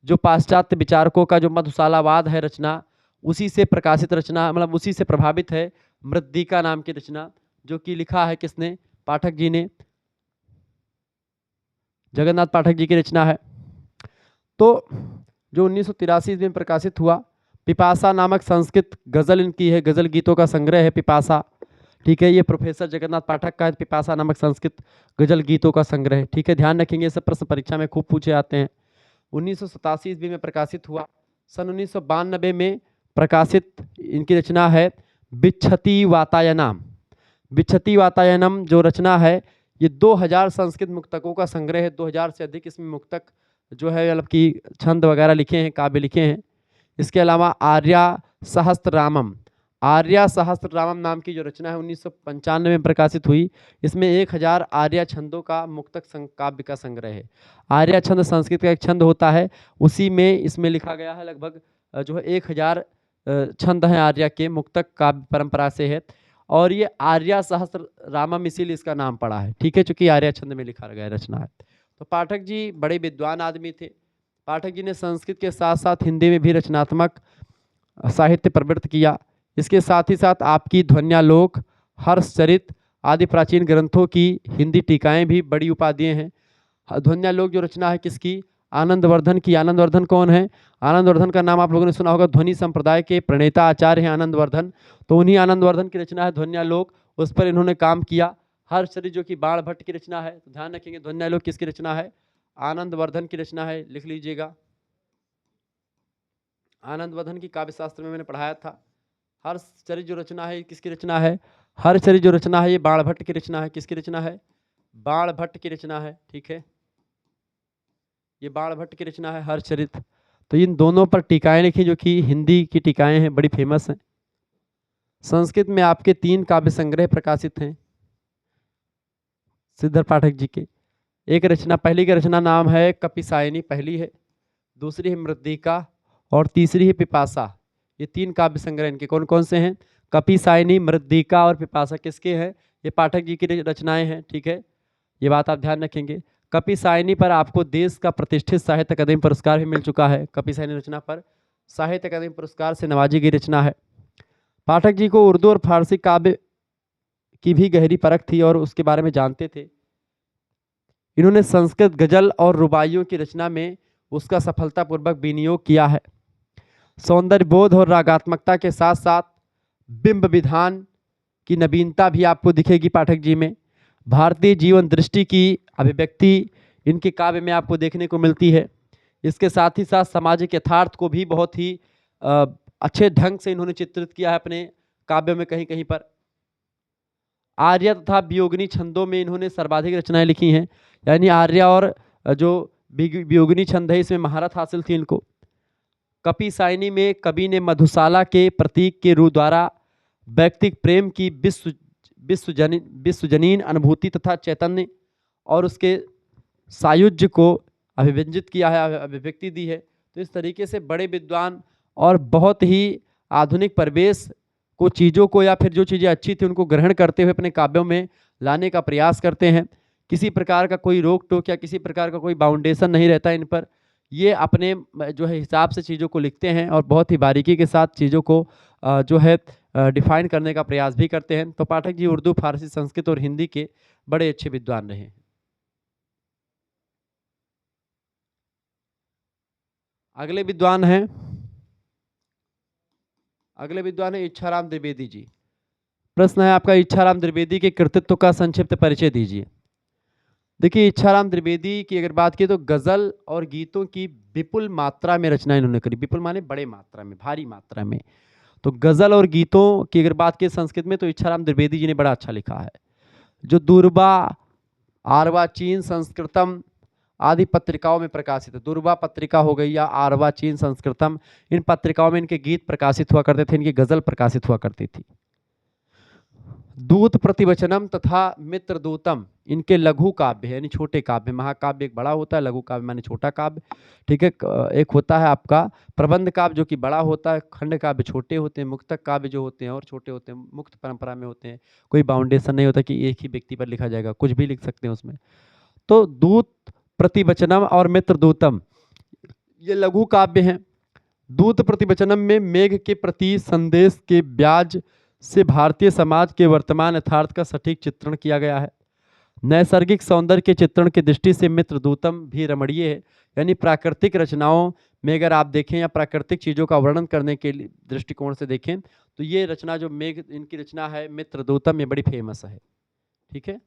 जो पाश्चात्य विचारकों का जो मधुशालावाद है रचना, उसी से प्रकाशित रचना, मतलब उसी से प्रभावित है मृद्दिका नाम की रचना, जो कि लिखा है किसने? पाठक जी ने, जगन्नाथ पाठक जी की रचना है। तो जो 1983 में प्रकाशित हुआ, पिपासा नामक संस्कृत गजल इनकी है, गजल गीतों का संग्रह है पिपासा, ठीक है। ये प्रोफेसर जगन्नाथ पाठक का है, पिपासा नामक संस्कृत गजल गीतों का संग्रह, ठीक है। ध्यान रखेंगे, सब प्रश्न परीक्षा में खूब पूछे आते हैं। 1987 ईस्वी में प्रकाशित हुआ। सन 1992 में प्रकाशित इनकी रचना है बिच्छति वातायनम। बिच्छति वातायनम जो रचना है, ये 2000 संस्कृत मुक्तकों का संग्रह है। 2000 से अधिक इसमें मुक्तक जो है, मतलब कि छंद वगैरह लिखे हैं, काव्य लिखे हैं। इसके अलावा आर्या सहस्त्ररामम, आर्या सहस्त्ररामम नाम की जो रचना है 1995 में प्रकाशित हुई। इसमें 1000 आर्या छंदों का मुक्तक काव्य का संग्रह है। आर्या छंद संस्कृत का एक छंद होता है, उसी में इसमें लिखा गया है। लगभग जो है 1000 छंद हैं आर्या के, मुक्तक काव्य परंपरा से है। और ये आर्या सहस्त्ररामम इसीलिए इसका नाम पड़ा है, ठीक है, चूंकि आर्या छंद में लिखा गया रचना है। तो पाठक जी बड़े विद्वान आदमी थे। पाठक जी ने संस्कृत के साथ साथ हिंदी में भी रचनात्मक साहित्य प्रवृत्त किया। इसके साथ ही साथ आपकी ध्वन्यालोक, हर्षचरित आदि प्राचीन ग्रंथों की हिंदी टीकाएं भी बड़ी उपाधियां हैं। ध्वन्यालोक जो रचना है किसकी? आनंदवर्धन की। आनंदवर्धन कौन है? आनंदवर्धन का नाम आप लोगों ने सुना होगा, ध्वनि संप्रदाय के प्रणेता आचार्य हैं आनंदवर्धन। तो उन्हीं आनंदवर्धन की रचना है ध्वन्यालोक, उस पर इन्होंने काम किया। हर्षचरित जो कि बाण भट्ट की रचना है। तो ध्यान रखेंगे, ध्वन्यालोक किसकी रचना है? आनंदवर्धन की रचना है, लिख लीजिएगा। आनंदवर्धन की काव्य शास्त्र में मैंने पढ़ाया था। हर्षचरित जो रचना है किसकी रचना है? हर्षचरित जो रचना है ये बाण भट्ट की रचना है। किसकी रचना है? बाण भट्ट की रचना है, ठीक है। ये बाण भट्ट की रचना है हर्षचरित। तो इन दोनों पर टीकाएं लिखी, जो कि हिंदी की टीकाएं हैं, बड़ी फेमस हैं। संस्कृत में आपके 3 काव्य संग्रह प्रकाशित हैं सिद्धार्थ पाठक जी के। एक रचना, पहली की रचना नाम है कपिसायनी, पहली है। दूसरी है मृद्दिका और तीसरी है पिपासा। ये 3 काव्य संग्रह इनके कौन कौन से हैं? कपिसायनी, मृद्दिका और पिपासा किसके हैं? ये पाठक जी की रचनाएं हैं, ठीक है। ये बात आप ध्यान रखेंगे। कपिसायनी पर आपको देश का प्रतिष्ठित साहित्य अकादमी पुरस्कार भी मिल चुका है। कपिसायनी रचना पर साहित्य अकादमी पुरस्कार से नवाजी गई रचना है। पाठक जी को उर्दू और फारसी काव्य की भी गहरी परख थी और उसके बारे में जानते थे। इन्होंने संस्कृत गजल और रुबाइयों की रचना में उसका सफलतापूर्वक विनियोग किया है। सौंदर्य बोध और रागात्मकता के साथ साथ बिंब विधान की नवीनता भी आपको दिखेगी पाठक जी में। भारतीय जीवन दृष्टि की अभिव्यक्ति इनके काव्य में आपको देखने को मिलती है। इसके साथ ही साथ सामाजिक यथार्थ को भी बहुत ही अच्छे ढंग से इन्होंने चित्रित किया है अपने काव्यों में। कहीं कहीं पर आर्या तथा वियोगिनी छंदों में इन्होंने सर्वाधिक रचनाएं लिखी हैं। यानी आर्या और जो वियोगिनी छंद है इसमें महारत हासिल थी इनको। कपिसायनी में कवि ने मधुशाला के प्रतीक के रूप द्वारा व्यक्तिक प्रेम की विश्वजनीन अनुभूति तथा चैतन्य और उसके सायुज्य को अभिव्यंजित किया है, अभिव्यक्ति दी है। तो इस तरीके से बड़े विद्वान और बहुत ही आधुनिक परिवेश को, चीज़ों को, या फिर जो चीज़ें अच्छी थी उनको ग्रहण करते हुए अपने काव्यों में लाने का प्रयास करते हैं। किसी प्रकार का कोई रोक टोक या किसी प्रकार का कोई बाउंडेशन नहीं रहता इन पर। ये अपने जो है हिसाब से चीज़ों को लिखते हैं और बहुत ही बारीकी के साथ चीज़ों को जो है डिफाइन करने का प्रयास भी करते हैं। तो पाठक जी उर्दू, फारसी, संस्कृत और हिंदी के बड़े अच्छे विद्वान रहे। अगले विद्वान हैं, अगले विद्वान है इच्छाराम द्विवेदी जी। प्रश्न है आपका, इच्छाराम द्विवेदी के कृतित्व का संक्षिप्त परिचय दीजिए। देखिए, इच्छाराम द्विवेदी की अगर बात की तो गजल और गीतों की विपुल मात्रा में रचना इन्होंने करी। विपुल माने बड़े मात्रा में, भारी मात्रा में। तो गजल और गीतों की अगर बात की संस्कृत में तो इच्छाराम द्विवेदी जी ने बड़ा अच्छा लिखा है। जो दुर्वा, आर्वाचीन संस्कृतम आदि पत्रिकाओं में प्रकाशित है। दुर्वा पत्रिका हो गई या आर्वाचीन संस्कृतम, इन पत्रिकाओं में इनके गीत प्रकाशित हुआ करते थे, इनकी गजल प्रकाशित हुआ करती थी। दूत प्रतिवचनम तथा मित्रदूतम इनके लघु काव्य है, यानी छोटे काव्य। महाकाव्य एक बड़ा होता है, लघु काव्य माने छोटा काव्य। ठीक है, एक होता है आपका प्रबंध काव्य जो कि बड़ा होता है, खंड काव्य छोटे होते हैं, मुक्तक काव्य जो होते हैं और छोटे होते हैं, मुक्त परंपरा में होते हैं। कोई बाउंडेशन नहीं होता कि एक ही व्यक्ति पर लिखा जाएगा, कुछ भी लिख सकते हैं उसमें। तो दूत प्रतिवचनम और मित्रदूतम ये लघु काव्य हैं। दूत प्रतिवचनम में मेघ के प्रति संदेश के ब्याज से भारतीय समाज के वर्तमान यथार्थ का सटीक चित्रण किया गया है। नैसर्गिक सौंदर्य के चित्रण की दृष्टि से मित्रदूतम भी रमणीय है, यानी प्राकृतिक रचनाओं में अगर आप देखें या प्राकृतिक चीजों का वर्णन करने के दृष्टिकोण से देखें तो ये रचना जो मेघ इनकी रचना है मित्रदूतम, ये बड़ी फेमस है। ठीक है,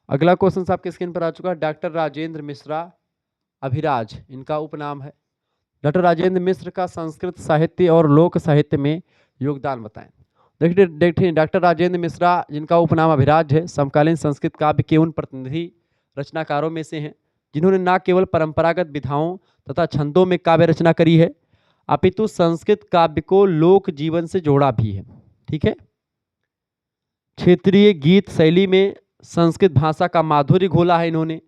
अगला क्वेश्चन आपके स्क्रीन पर आ चुका है। डॉक्टर राजेंद्र मिश्रा अभिराज इनका उपनाम है। डॉक्टर राजेंद्र मिश्र का संस्कृत साहित्य और लोक साहित्य में योगदान बताएं। देखिए डॉक्टर राजेंद्र मिश्रा जिनका उपनाम अभिराज है, समकालीन संस्कृत काव्य के उन प्रतिनिधि रचनाकारों में से हैं जिन्होंने न केवल परंपरागत विधाओं तथा छंदों में काव्य रचना करी है, अपितु संस्कृत काव्य को लोक जीवन से जोड़ा भी है। ठीक है, क्षेत्रीय गीत शैली में संस्कृत भाषा का माधुर्य घोला है इन्होंने।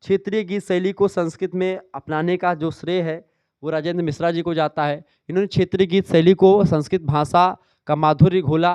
क्षेत्रीय गीत शैली को संस्कृत में अपनाने का जो श्रेय है वो राजेंद्र मिश्रा जी को जाता है। इन्होंने क्षेत्रीय गीत शैली को संस्कृत भाषा का माधुर्य घोला,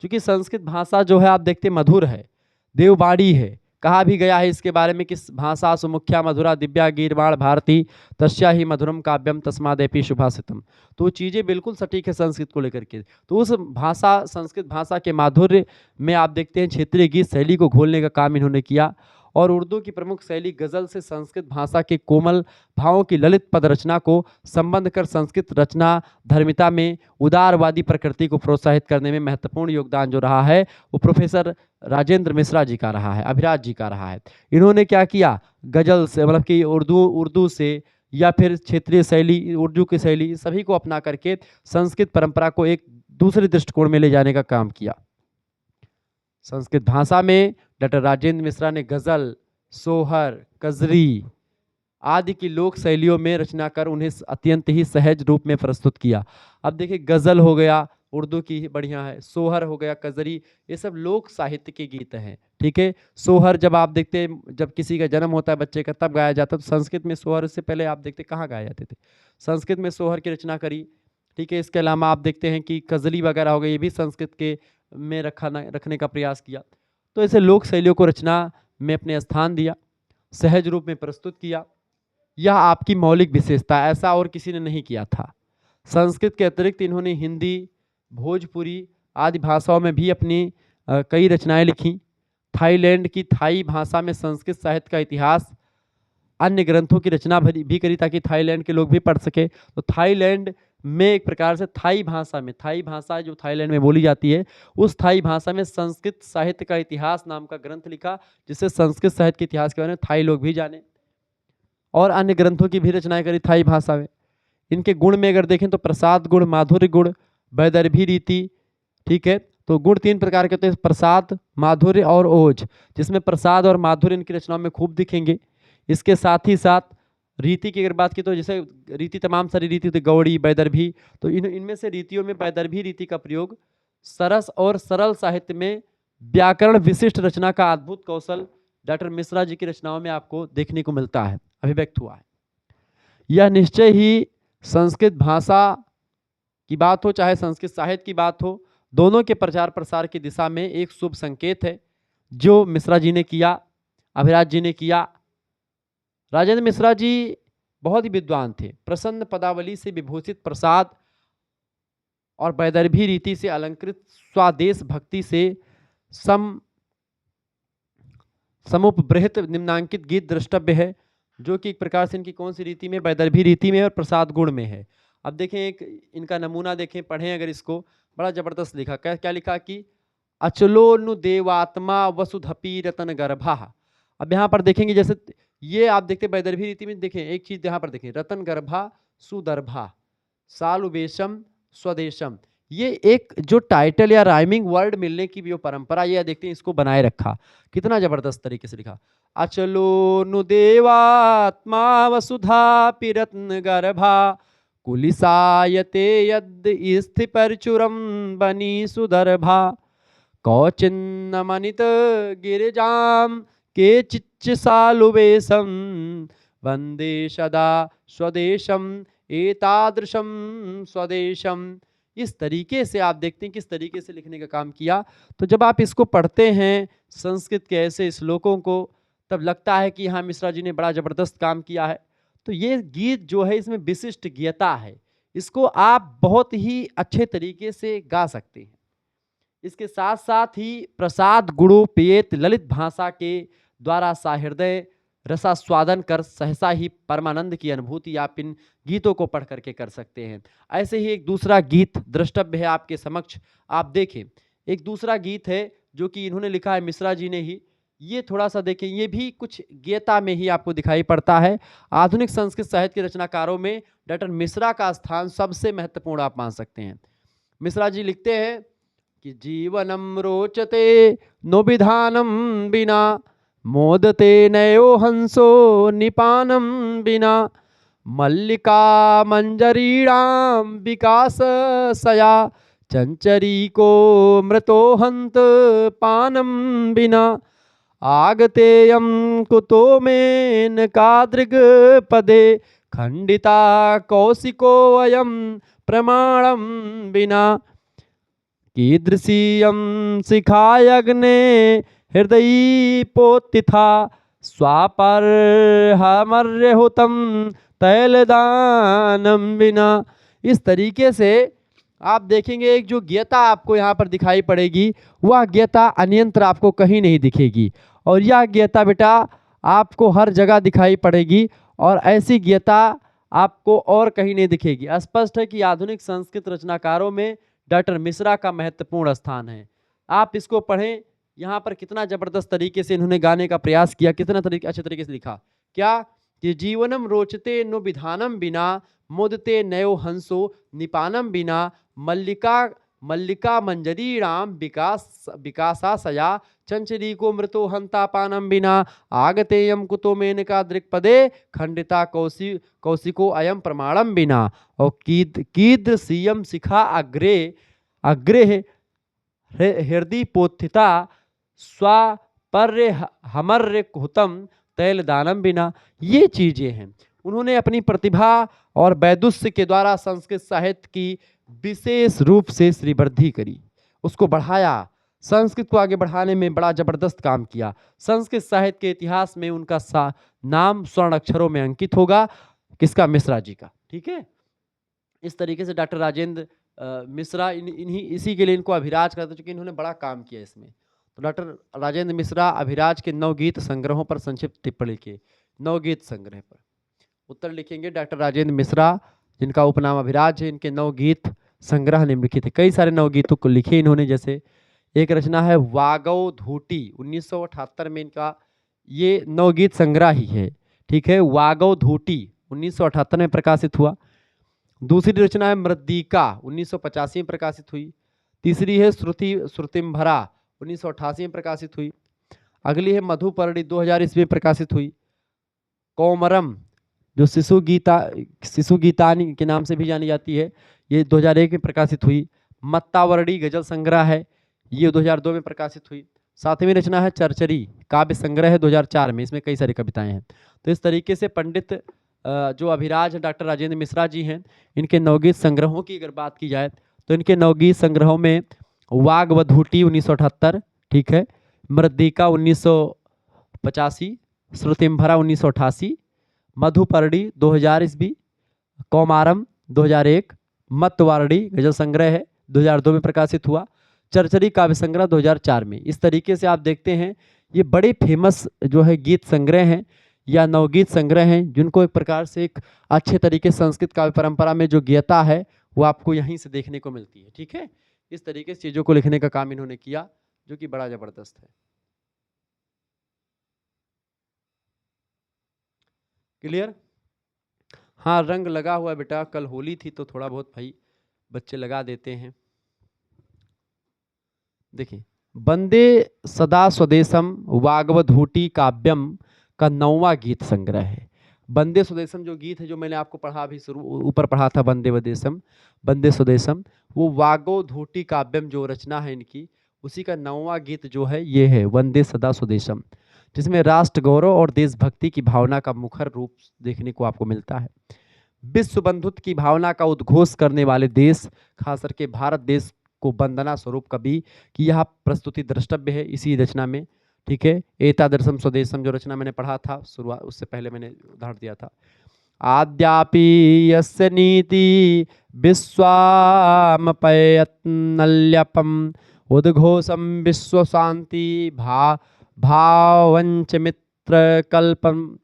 क्योंकि संस्कृत भाषा जो है आप देखते मधुर है, देववाणी है। कहा भी गया है इसके बारे में किस भाषा सुमुख्या मधुरा दिव्या गीर्वाण भारती तस्या ही मधुरम काव्यम तस्मादेपि शुभाषितम। तो चीज़ें बिल्कुल सटीक है संस्कृत को लेकर के। तो उस भाषा संस्कृत भाषा के माधुर्य में आप देखते हैं क्षेत्रीय गीत शैली को घोलने का काम इन्होंने किया। और उर्दू की प्रमुख शैली गज़ल से संस्कृत भाषा के कोमल भावों की ललित पद रचना को संबंध कर संस्कृत रचना धर्मिता में उदारवादी प्रकृति को प्रोत्साहित करने में महत्वपूर्ण योगदान जो रहा है वो प्रोफेसर राजेंद्र मिश्रा जी का रहा है, अभिराज जी का रहा है। इन्होंने क्या किया, गज़ल से मतलब कि उर्दू से या फिर क्षेत्रीय शैली उर्दू की शैली सभी को अपना करके संस्कृत परंपरा को एक दूसरे दृष्टिकोण में ले जाने का काम किया। संस्कृत भाषा में डॉक्टर राजेंद्र मिश्रा ने गज़ल, सोहर, कजरी आदि की लोक शैलियों में रचना कर उन्हें अत्यंत ही सहज रूप में प्रस्तुत किया। अब देखिए गज़ल हो गया उर्दू की बढ़िया है, सोहर हो गया, कजरी, ये सब लोक साहित्य के गीत हैं। ठीक है, सोहर जब आप देखते हैं जब किसी का जन्म होता है बच्चे का तब गाया जाता है, तो संस्कृत में सोहर इससे पहले आप देखते कहाँ गाए जाते थे, संस्कृत में सोहर की रचना करी। ठीक है, इसके अलावा आप देखते हैं कि कजली वगैरह हो गई, ये भी संस्कृत के में रखने का प्रयास किया। तो ऐसे लोक शैलियों को रचना में अपने स्थान दिया, सहज रूप में प्रस्तुत किया। यह आपकी मौलिक विशेषता, ऐसा और किसी ने नहीं किया था। संस्कृत के अतिरिक्त इन्होंने हिंदी, भोजपुरी आदि भाषाओं में भी अपनी कई रचनाएं लिखी। थाईलैंड की थाई भाषा में संस्कृत साहित्य का इतिहास, अन्य ग्रंथों की रचना भी करी ताकि थाईलैंड के लोग भी पढ़ सके। तो थाईलैंड में एक प्रकार से थाई भाषा जो थाईलैंड में बोली जाती है उस थाई भाषा में संस्कृत साहित्य का इतिहास नाम का ग्रंथ लिखा, जिससे संस्कृत साहित्य के इतिहास के बारे में थाई लोग भी जाने। और अन्य ग्रंथों की भी रचनाएं करी थाई भाषा में। इनके गुण में अगर देखें तो प्रसाद गुण, माधुर्य गुण, वैदर्भी रीति। ठीक है, तो गुण तीन प्रकार के होते हैं, प्रसाद, माधुर्य और ओज, जिसमें प्रसाद और माधुर्य इनकी रचनाओं में खूब दिखेंगे। इसके साथ ही साथ रीति की अगर बात की तो जैसे रीति तमाम सारी रीति होती है, गौड़ी, वैदर्भी, तो इनमें से रीतियों में वैदर्भी रीति का प्रयोग सरस और सरल साहित्य में व्याकरण विशिष्ट रचना का अद्भुत कौशल डॉक्टर मिश्रा जी की रचनाओं में आपको देखने को मिलता है, अभिव्यक्त हुआ है। यह निश्चय ही संस्कृत भाषा की बात हो चाहे संस्कृत साहित्य की बात हो, दोनों के प्रचार प्रसार की दिशा में एक शुभ संकेत है जो मिश्रा जी ने किया, अभिराज जी ने किया। राजेंद्र मिश्रा जी बहुत ही विद्वान थे, प्रसन्न पदावली से विभूषित प्रसाद और वैदर्भी रीति से अलंकृत स्वादेश भक्ति से समुपबृहत निम्नांकित गीत द्रष्टव्य है, जो कि एक प्रकार से इनकी कौन सी रीति में, वैदर्भी रीति में और प्रसाद गुण में है। अब देखें एक इनका नमूना देखें, पढ़ें अगर इसको, बड़ा जबरदस्त लिखा। क्या लिखा कि अचलोनु देवात्मा वसुधपी रतन गर्भा। अब यहाँ पर देखेंगे जैसे ये आप देखते वैदर्भी रीति में, देखें एक चीज यहाँ पर देखें, रतन गर्भा सुदर्भा सालुवेशम स्वदेशम, ये एक जो टाइटल या राइमिंग वर्ड मिलने की भी जो परंपरा ये देखते हैं इसको बनाए रखा, कितना जबरदस्त तरीके से लिखा। अचलो नु देवात्मा वसुधा पिरत्न गर्भा कुलिसायते यद् स्थिपरचुरं बनी सुदर्भा कौचिन्नमनित गिरिजां केचिच्च सालुवेशं वन्दे सदा स्वदेशम एतादृशम स्वदेशम। इस तरीके से आप देखते हैं किस तरीके से लिखने का काम किया। तो जब आप इसको पढ़ते हैं संस्कृत के ऐसे श्लोकों को, तब लगता है कि हाँ मिश्रा जी ने बड़ा जबरदस्त काम किया है। तो ये गीत जो है इसमें विशिष्ट गीयता है, इसको आप बहुत ही अच्छे तरीके से गा सकते हैं। इसके साथ साथ ही प्रसाद गुणोपेत ललित भाषा के द्वारा सहृदय रसास्वादन कर सहसा ही परमानंद की अनुभूति आप इन गीतों को पढ़ करके कर सकते हैं। ऐसे ही एक दूसरा गीत द्रष्टव्य है आपके समक्ष, आप देखें। एक दूसरा गीत है जो कि इन्होंने लिखा है मिश्रा जी ने ही, ये थोड़ा सा देखें, ये भी कुछ गीयता में ही आपको दिखाई पड़ता है। आधुनिक संस्कृत साहित्य के रचनाकारों में डॉक्टर मिश्रा का स्थान सबसे महत्वपूर्ण आप मान सकते हैं। मिश्रा जी लिखते हैं कि जीवनम रोचते नो विधानम बिना मोदते नयो हंसो निपानम बिना मल्लिका मंजरीणाम विकास सया चंचरी को मृतो हंत पानम बिना आगतेयम कुतो मेन कादृग पदे खंडिता कौशिको अयम प्रमाणम बिना कीदृशीयं शिखायग्ने हृदयी पोतिथा स्वापर हमर्यहुतम तैलदानम बिना। इस तरीके से आप देखेंगे एक जो गीयता आपको यहाँ पर दिखाई पड़ेगी, वह गीयता अन्यंत्र आपको कहीं नहीं दिखेगी। और यह गीयता बेटा आपको हर जगह दिखाई पड़ेगी, और ऐसी गीयता आपको और कहीं नहीं दिखेगी। स्पष्ट है कि आधुनिक संस्कृत रचनाकारों में डॉक्टर मिश्रा का महत्वपूर्ण स्थान है। आप इसको पढ़ें, यहाँ पर कितना जबरदस्त तरीके से इन्होंने गाने का प्रयास किया, कितना अच्छे तरीके से लिखा। क्या कि जीवनम रोचते नो विधानम बिना मुदते नयो हंसो निपानम बिना मल्लिका मंजरीणाम विकासाशया चंचली को मृतो हंतापानम बिना आगतेयम कुतो मेनका दृक्पदे खंडिता कौशिको अयम प्रमाणम बिना। और कीदृशीयम शिखा अग्रे हृदय पोथिता स्वापर्य हमर्य हुतम तैलदानम बिना। ये चीजें हैं, उन्होंने अपनी प्रतिभा और वैदुष्य के द्वारा संस्कृत साहित्य की विशेष रूप से श्रीवृद्धि करी, उसको बढ़ाया, संस्कृत को आगे बढ़ाने में बड़ा जबरदस्त काम किया। संस्कृत साहित्य के इतिहास में उनका नाम स्वर्ण अक्षरों में अंकित होगा, किसका? मिश्रा जी का। ठीक है, इस तरीके से डॉक्टर राजेंद्र मिश्रा इसी के लिए इनको अभिराज कहते, चूंकि इन्होंने बड़ा काम किया इसमें। तो डॉक्टर राजेंद्र मिश्रा अभिराज के नवगीत संग्रहों पर संक्षिप्त टिप्पणी के नवगीत संग्रह पर उत्तर लिखेंगे। डॉक्टर राजेंद्र मिश्रा जिनका उपनाम अभिराज है, इनके नवगीत संग्रह निम्नलिखित है। कई सारे नवगीतों को लिखे इन्होंने, जैसे एक रचना है वागव धूटी, 1978 में इनका ये नवगीत संग्रह ही है। ठीक है, वागव धूटी 1978 में प्रकाशित हुआ। दूसरी रचना है मृद्दिका, 1985 में प्रकाशित हुई। तीसरी है श्रुतिम्भरा, 1988 में प्रकाशित हुई। अगली है मधुपर्णी, 2000 ईस्वी में प्रकाशित हुई। कौमरम जो शिशु गीतानी के नाम से भी जानी जाती है, ये 2001 में प्रकाशित हुई। मत्तावर्णी गजल संग्रह है, ये 2002 में प्रकाशित हुई। सातवीं रचना है चरचरी काव्य संग्रह है, 2004 में, इसमें कई सारी कविताएं हैं। तो इस तरीके से पंडित जो अभिराज है डॉक्टर राजेंद्र मिश्रा जी हैं, इनके नवगीत संग्रहों की अगर बात की जाए तो इनके नवगीत संग्रहों में वाग्वधूटी 1978, ठीक है, मृद्दिका 1985, श्रुतिम्भरा 1988, मधुपर्णी 2000 ईस्वी, कौमारम 2001, मत्तवार्णी गजल संग्रह है 2002 में प्रकाशित हुआ, चरचरी काव्य संग्रह 2004 में। इस तरीके से आप देखते हैं ये बड़े फेमस जो है गीत संग्रह हैं या नवगीत संग्रह हैं, जिनको एक प्रकार से एक अच्छे तरीके संस्कृत काव्य परंपरा में जो गीयता है वो आपको यहीं से देखने को मिलती है। ठीक है, इस तरीके से चीजों को लिखने का काम इन्होंने किया, जो कि बड़ा जबरदस्त है। क्लियर? हाँ, रंग लगा हुआ है बेटा, कल होली थी तो थोड़ा बहुत भाई बच्चे लगा देते हैं। देखिए, वंदे सदा स्वदेशम वाग्वधूटी काव्यम का 9वां गीत संग्रह है। वंदे स्वदेशम जो गीत है, जो मैंने आपको पढ़ा अभी शुरू ऊपर पढ़ा था, वंदे वदेशम, वंदे स्वदेशम, वो वागोधूटी काव्यम जो रचना है इनकी, उसी का 9वां गीत जो है ये है वंदे सदा स्वदेशम, जिसमें राष्ट्र गौरव और देशभक्ति की भावना का मुखर रूप देखने को आपको मिलता है। विश्व बंधुत्व की भावना का उद्घोष करने वाले देश, खास करके भारत देश को वंदना स्वरूप कवि की यह प्रस्तुति द्रष्टव्य है इसी रचना में। ठीक है, एतादृशम स्वदेशम जो रचना मैंने पढ़ा था शुरुआत, उससे पहले मैंने उदाहरण दिया था। आद्यापि यस्य नीति विश्वामपयत्नल्यपम उद्घोषम विश्व शांति भावंच मित्र कल्पम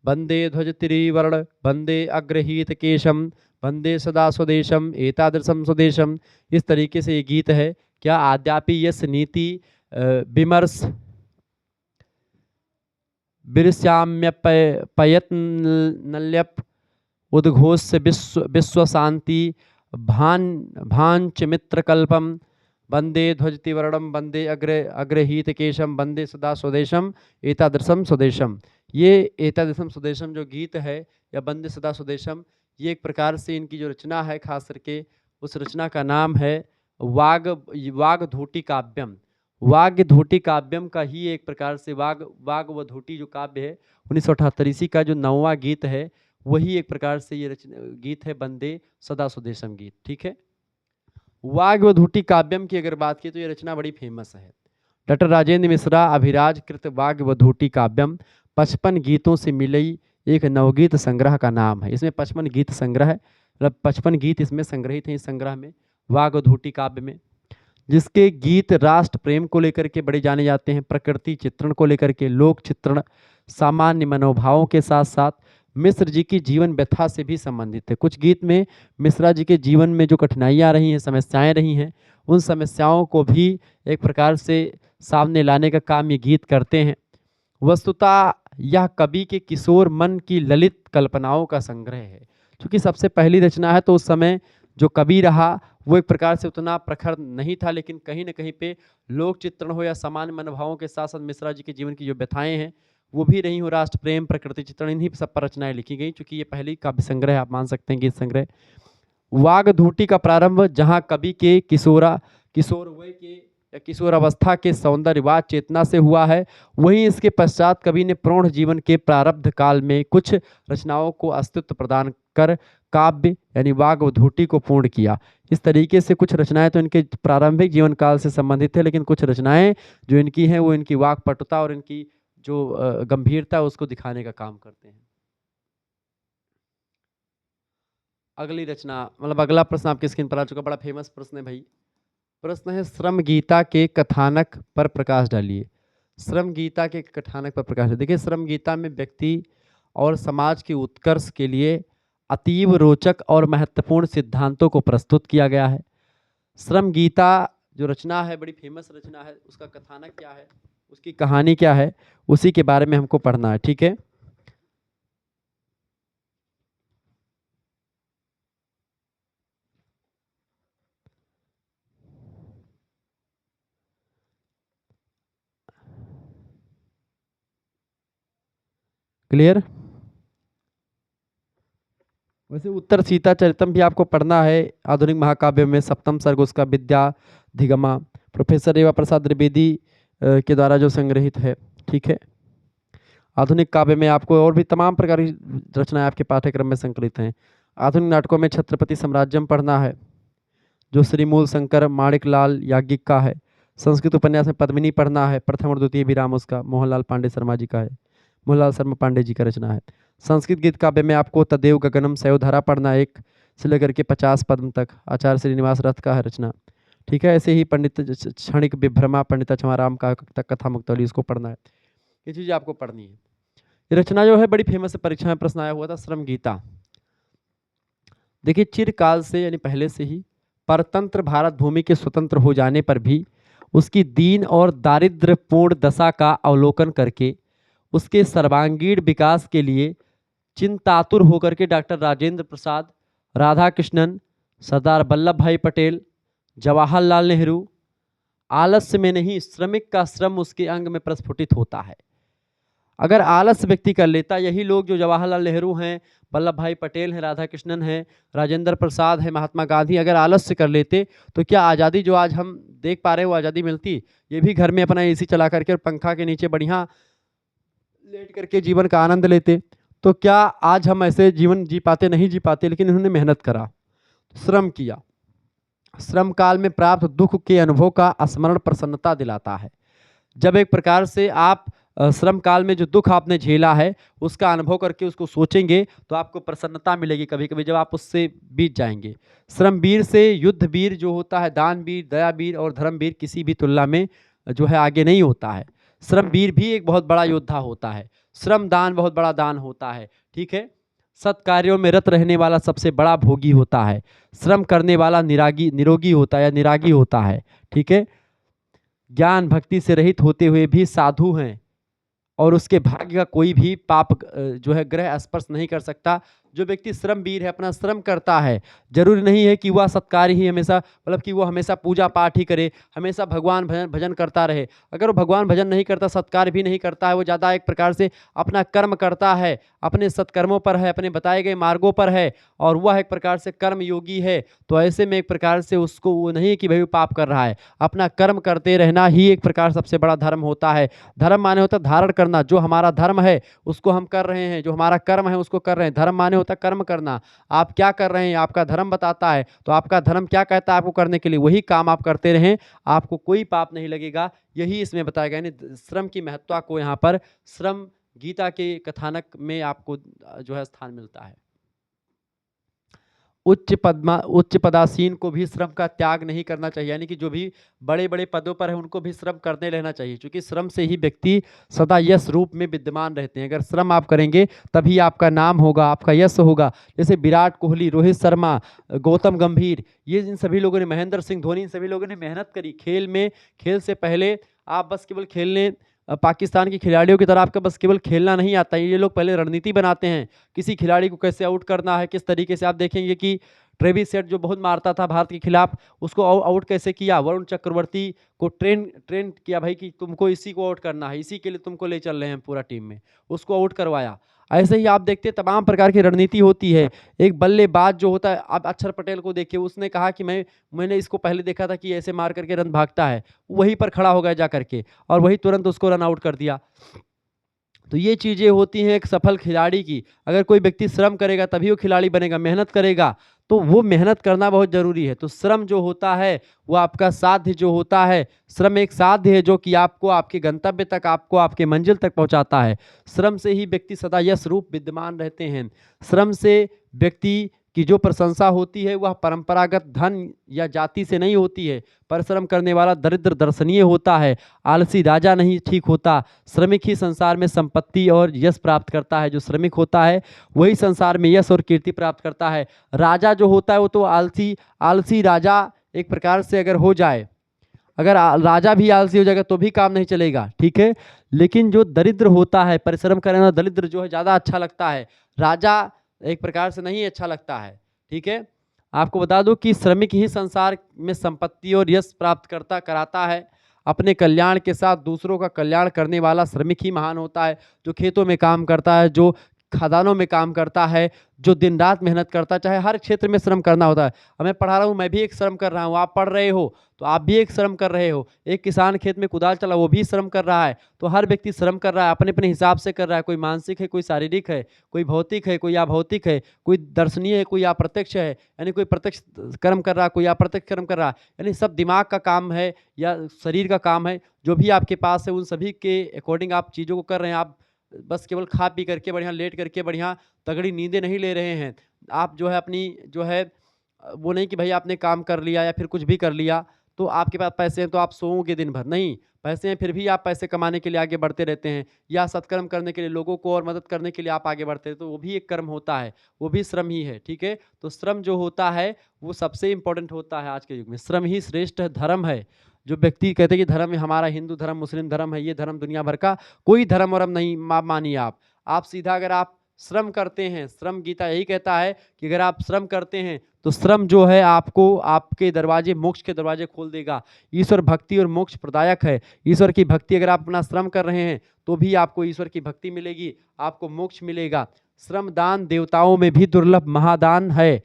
वंदे ध्वज त्रिवर्ण वंदे अग्रहीत केशम वंदे सदा स्वदेशम एतादृशम स्वदेशम। इस तरीके से ये गीत है। क्या आद्यापि यस नीति विमर्श विरस्याम्यपयत्नल्यप उद्घोष से विश्व शांति भांच मित्रकल्पम वंदे ध्वज त्रिवर्णम वंदे अग्रहीत केशम वंदे सदा स्वदेशम एतादृशम स्वदेशम। ये एतादृशम स्वदेशम जो गीत है या वंदे सदा स्वदेशम, ये एक प्रकार से इनकी जो रचना है, खास करके उस रचना का नाम है वागधूटी काव्यम। वाग्धूटी काव्यम का ही एक प्रकार से वागवधूटी जो काव्य है 1978 इसी का जो 9वां गीत है, वही एक प्रकार से ये गीत है वंदे सदा स्वदेशम गीत। ठीक है, वाग्वधूटी काव्यम की अगर बात की तो ये रचना बड़ी फेमस है। डॉक्टर राजेंद्र मिश्रा अभिराज कृत वाग्वधूटी काव्यम 55 गीतों से मिली एक नवगीत संग्रह का नाम है। इसमें 55 गीत संग्रह है, मतलब 55 गीत इसमें संग्रहित हैं इस संग्रह में, वाग्वधूटी काव्य में, जिसके गीत राष्ट्र प्रेम को लेकर के बड़े जाने जाते हैं, प्रकृति चित्रण को लेकर के, लोक चित्रण, सामान्य मनोभावों के साथ साथ मिश्र जी की जीवन व्यथा से भी संबंधित है। कुछ गीत में मिश्रा जी के जीवन में जो कठिनाइयाँ रही हैं, समस्याएं रही हैं, उन समस्याओं को भी एक प्रकार से सामने लाने का काम ये गीत करते हैं। वस्तुतः यह कवि के किशोर मन की ललित कल्पनाओं का संग्रह है। क्योंकि सबसे पहली रचना है तो उस समय जो कवि रहा वो एक प्रकार से उतना प्रखर नहीं था, लेकिन कहीं ना कहीं पे लोक चित्रण हो या सामान्य मनोभावों के साथ साथ मिश्रा जी के जीवन की जो व्यथाएं हैं वो भी रही हो, राष्ट्र प्रेम, प्रकृति चित्रण, इन्हीं सब पर रचनाएं लिखी गई। चूंकि ये पहली काव्य संग्रह आप मान सकते हैं, गीत संग्रह। वाग्धूटी का प्रारंभ जहाँ कवि के किशोर वय के या किशोर अवस्था के सौंदर्यवाद चेतना से हुआ है, वहीं इसके पश्चात कवि ने प्रौढ़ जीवन के प्रारब्ध काल में कुछ रचनाओं को अस्तित्व प्रदान कर काव्य यानी वाग्वधूटी को पूर्ण किया। इस तरीके से कुछ रचनाएं तो इनके प्रारंभिक जीवन काल से संबंधित है, लेकिन कुछ रचनाएं जो इनकी हैं वो इनकी वाक्पटुता और इनकी जो गंभीरता उसको दिखाने का काम करते हैं। अगली रचना, मतलब अगला प्रश्न आपकी स्क्रीन पर आ चुका, बड़ा फेमस प्रश्न है भाई। प्रश्न है श्रम गीता के कथानक पर प्रकाश डालिए। श्रम गीता के कथानक पर प्रकाश डालिए। देखिए, श्रम गीता में व्यक्ति और समाज के उत्कर्ष के लिए अतीव रोचक और महत्वपूर्ण सिद्धांतों को प्रस्तुत किया गया है। श्रम गीता जो रचना है बड़ी फेमस रचना है, उसका कथानक क्या है, उसकी कहानी क्या है, उसी के बारे में हमको पढ़ना है। ठीक है, क्लियर। वैसे उत्तर सीता चरितम भी आपको पढ़ना है, आधुनिक महाकाव्य में सप्तम सर्ग उसका विद्याधिगमा, प्रोफेसर रेवा प्रसाद द्विवेदी के द्वारा जो संग्रहित है। ठीक है, आधुनिक काव्य में आपको और भी तमाम प्रकार की रचनाएं आपके पाठ्यक्रम में संकलित हैं। आधुनिक नाटकों में छत्रपति साम्राज्यम पढ़ना है, जो श्री मूल शंकर माणिकलाल याज्ञिक का है। संस्कृत उपन्यास में पद्मिनी पढ़ना है, प्रथम और द्वितीय विराम उसका मोहनलाल पांडे शर्मा जी का है, मोहनलाल शर्मा पांडे जी का रचना है। संस्कृत गीत काव्य में आपको तदेव गगनम शैवधारा पढ़ना है, 1 से लेकर के 50 पद्म तक, आचार्य श्रीनिवास रथ का है रचना। ठीक है, ऐसे ही पंडित क्षणिक विभ्रमा पंडित छमाराम का कथा मुक्तवली, इसको पढ़ना है। ये चीज़ आपको पढ़नी है। ये रचना जो है बड़ी फेमस है, परीक्षा में प्रश्न आया हुआ था, श्रम गीता। देखिए, चिरकाल से यानी पहले से ही परतंत्र भारत भूमि के स्वतंत्र हो जाने पर भी उसकी दीन और दारिद्र्यपूर्ण दशा का अवलोकन करके उसके सर्वांगीण विकास के लिए चिंतातुर होकर के डॉक्टर राजेंद्र प्रसाद, राधा कृष्णन, सरदार वल्लभ भाई पटेल, जवाहरलाल नेहरू, आलस्य में नहीं श्रमिक का श्रम उसके अंग में प्रस्फुटित होता है। अगर आलस व्यक्ति कर लेता, यही लोग जो जवाहरलाल नेहरू हैं, वल्लभ भाई पटेल हैं, राधा कृष्णन हैं, राजेंद्र प्रसाद हैं, महात्मा गांधी, अगर आलस से कर लेते तो क्या आज़ादी जो आज हम देख पा रहे हैं वो आज़ादी मिलती? ये भी घर में अपना एसी चला करके और पंखा के नीचे बढ़िया लेट करके जीवन का आनंद लेते। तो क्या आज हम ऐसे जीवन जी पाते? नहीं जी पाते। लेकिन इन्होंने मेहनत करा, श्रम किया। श्रम काल में प्राप्त दुख के अनुभव का स्मरण प्रसन्नता दिलाता है। जब एक प्रकार से आप श्रम काल में जो दुख आपने झेला है उसका अनुभव करके उसको सोचेंगे तो आपको प्रसन्नता मिलेगी कभी कभी, जब आप उससे बीत जाएंगे। श्रम वीर से युद्ध वीर जो होता है, दान वीर, दया वीर और धर्म वीर किसी भी तुलना में जो है आगे नहीं होता है। श्रम वीर भी एक बहुत बड़ा योद्धा होता है। श्रम दान बहुत बड़ा दान होता है। ठीक है। सत्कार्यों में रत रहने वाला सबसे बड़ा भोगी होता है। श्रम करने वाला निरोगी होता है या निरागी होता है। ठीक है। ज्ञान भक्ति से रहित होते हुए भी साधु हैं और उसके भाग्य का कोई भी पाप जो है ग्रह स्पर्श नहीं कर सकता। जो व्यक्ति श्रम वीर है, अपना श्रम करता है, जरूरी नहीं है कि वह सत्कार ही हमेशा, मतलब कि वो हमेशा पूजा पाठ ही करे, हमेशा भगवान भजन करता रहे। अगर वो भगवान भजन नहीं करता, सत्कार भी नहीं करता है, वो ज़्यादा एक प्रकार से अपना कर्म करता है, अपने सत्कर्मों पर है, अपने बताए गए मार्गों पर है और वह एक प्रकार से कर्म योगी है, तो ऐसे में एक प्रकार से उसको वो नहीं कि भाई वो पाप कर रहा है, अपना कर्म करते रहना ही एक प्रकार सबसे बड़ा धर्म होता है। धर्म माने होता है धारण करना, जो हमारा धर्म है उसको हम कर रहे हैं, जो हमारा कर्म है उसको कर रहे हैं। धर्म माने होता है कर्म करना। आप क्या कर रहे हैं आपका धर्म बताता है, तो आपका धर्म क्या कहता है आपको करने के लिए, वही काम आप करते रहें, आपको कोई पाप नहीं लगेगा। यही इसमें बताया गया। यानी श्रम की महत्ता को यहाँ पर श्रम गीता के कथानक में आपको जो है स्थान मिलता है। उच्च पदासीन को भी श्रम का त्याग नहीं करना चाहिए, यानी कि जो भी बड़े बड़े पदों पर है उनको भी श्रम करने रहना चाहिए, क्योंकि श्रम से ही व्यक्ति सदा यश रूप में विद्यमान रहते हैं। अगर श्रम आप करेंगे तभी आपका नाम होगा, आपका यश होगा। जैसे विराट कोहली, रोहित शर्मा, गौतम गंभीर, ये इन सभी लोगों ने, महेंद्र सिंह धोनी, इन सभी लोगों ने मेहनत करी खेल में। खेल से पहले आप बस केवल खेलने, पाकिस्तान के खिलाड़ियों की तरह आपका बस केवल खेलना नहीं आता है, ये लोग पहले रणनीति बनाते हैं, किसी खिलाड़ी को कैसे आउट करना है, किस तरीके से। आप देखेंगे कि ट्रेविस हेड जो बहुत मारता था भारत के खिलाफ, उसको आउट कैसे किया, वरुण चक्रवर्ती को ट्रेन किया, भाई कि तुमको इसी को आउट करना है, इसी के लिए तुमको ले चल रहे हैं पूरा टीम में, उसको आउट करवाया। ऐसे ही आप देखते तमाम प्रकार की रणनीति होती है। एक बल्लेबाज जो होता है, आप अक्षर पटेल को देखिए, उसने कहा कि मैंने इसको पहले देखा था कि ऐसे मार करके रन भागता है, वहीं पर खड़ा हो गया जा करके और वही तुरंत उसको रन आउट कर दिया। तो ये चीज़ें होती हैं एक सफल खिलाड़ी की। अगर कोई व्यक्ति श्रम करेगा तभी वो खिलाड़ी बनेगा, मेहनत करेगा, तो वो मेहनत करना बहुत ज़रूरी है। तो श्रम जो होता है वो आपका साध्य जो होता है, श्रम एक साध्य है जो कि आपको आपके गंतव्य तक, आपको आपके मंजिल तक पहुंचाता है। श्रम से ही व्यक्ति सदा यश रूप विद्यमान रहते हैं। श्रम से व्यक्ति की जो प्रशंसा होती है वह परंपरागत धन या जाति से नहीं होती है। परिश्रम करने वाला दरिद्र दर्शनीय होता है, आलसी राजा नहीं ठीक होता। श्रमिक ही संसार में संपत्ति और यश प्राप्त करता है। जो श्रमिक होता है वही संसार में यश और कीर्ति प्राप्त करता है। राजा जो होता है वो तो आलसी राजा एक प्रकार से अगर हो जाए, अगर राजा भी आलसी हो जाएगा तो भी काम नहीं चलेगा। ठीक है। लेकिन जो दरिद्र होता है, परिश्रम करने वाला दरिद्र जो है ज़्यादा अच्छा लगता है, राजा एक प्रकार से नहीं अच्छा लगता है। ठीक है। आपको बता दूं कि श्रमिक ही संसार में संपत्ति और यश प्राप्त कराता है। अपने कल्याण के साथ दूसरों का कल्याण करने वाला श्रमिक ही महान होता है। जो खेतों में काम करता है, जो खदानों में काम करता है, जो दिन रात मेहनत करता है, चाहे हर क्षेत्र में श्रम करना होता है। अब मैं पढ़ा रहा हूँ, मैं भी एक श्रम कर रहा हूँ, आप पढ़ रहे हो तो आप भी एक श्रम कर रहे हो। एक किसान खेत में कुदाल चला, वो भी श्रम कर रहा है। तो हर व्यक्ति श्रम कर रहा है, अपने अपने हिसाब से कर रहा है। कोई मानसिक है, कोई शारीरिक है, कोई भौतिक है, कोई अभौतिक है, कोई दर्शनीय है, कोई अप्रत्यक्ष है, यानी कोई प्रत्यक्ष कर्म कर रहा है, कोई अप्रत्यक्ष कर्म कर रहा है। यानी सब दिमाग का काम है या शरीर का काम है, जो भी आपके पास है उन सभी के अकॉर्डिंग आप चीज़ों को कर रहे हैं। आप बस केवल खा पी करके बढ़िया लेट करके बढ़िया तगड़ी नींदें नहीं ले रहे हैं। आप जो है अपनी जो है वो नहीं कि भाई आपने काम कर लिया या फिर कुछ भी कर लिया तो आपके पास पैसे हैं तो आप सोओगे दिन भर, नहीं। पैसे हैं फिर भी आप पैसे कमाने के लिए आगे बढ़ते रहते हैं, या सत्कर्म करने के लिए, लोगों को और मदद करने के लिए आप आगे बढ़ते हैं, तो वो भी एक कर्म होता है, वो भी श्रम ही है। ठीक है। तो श्रम जो होता है वो सबसे इंपॉर्टेंट होता है आज के युग में। श्रम ही श्रेष्ठ धर्म है। जो व्यक्ति कहते हैं कि धर्म हमारा हिंदू धर्म, मुस्लिम धर्म है, ये धर्म दुनिया भर का कोई धर्म वरम नहीं मानिए। आप सीधा अगर आप श्रम करते हैं। श्रम गीता यही कहता है कि अगर आप श्रम करते हैं तो श्रम जो है आपको आपके दरवाजे, मोक्ष के दरवाजे खोल देगा। ईश्वर भक्ति और मोक्ष प्रदायक है। ईश्वर की भक्ति, अगर आप अपना श्रम कर रहे हैं तो भी आपको ईश्वर की भक्ति मिलेगी, आपको मोक्ष मिलेगा। श्रम दान देवताओं में भी दुर्लभ महादान है।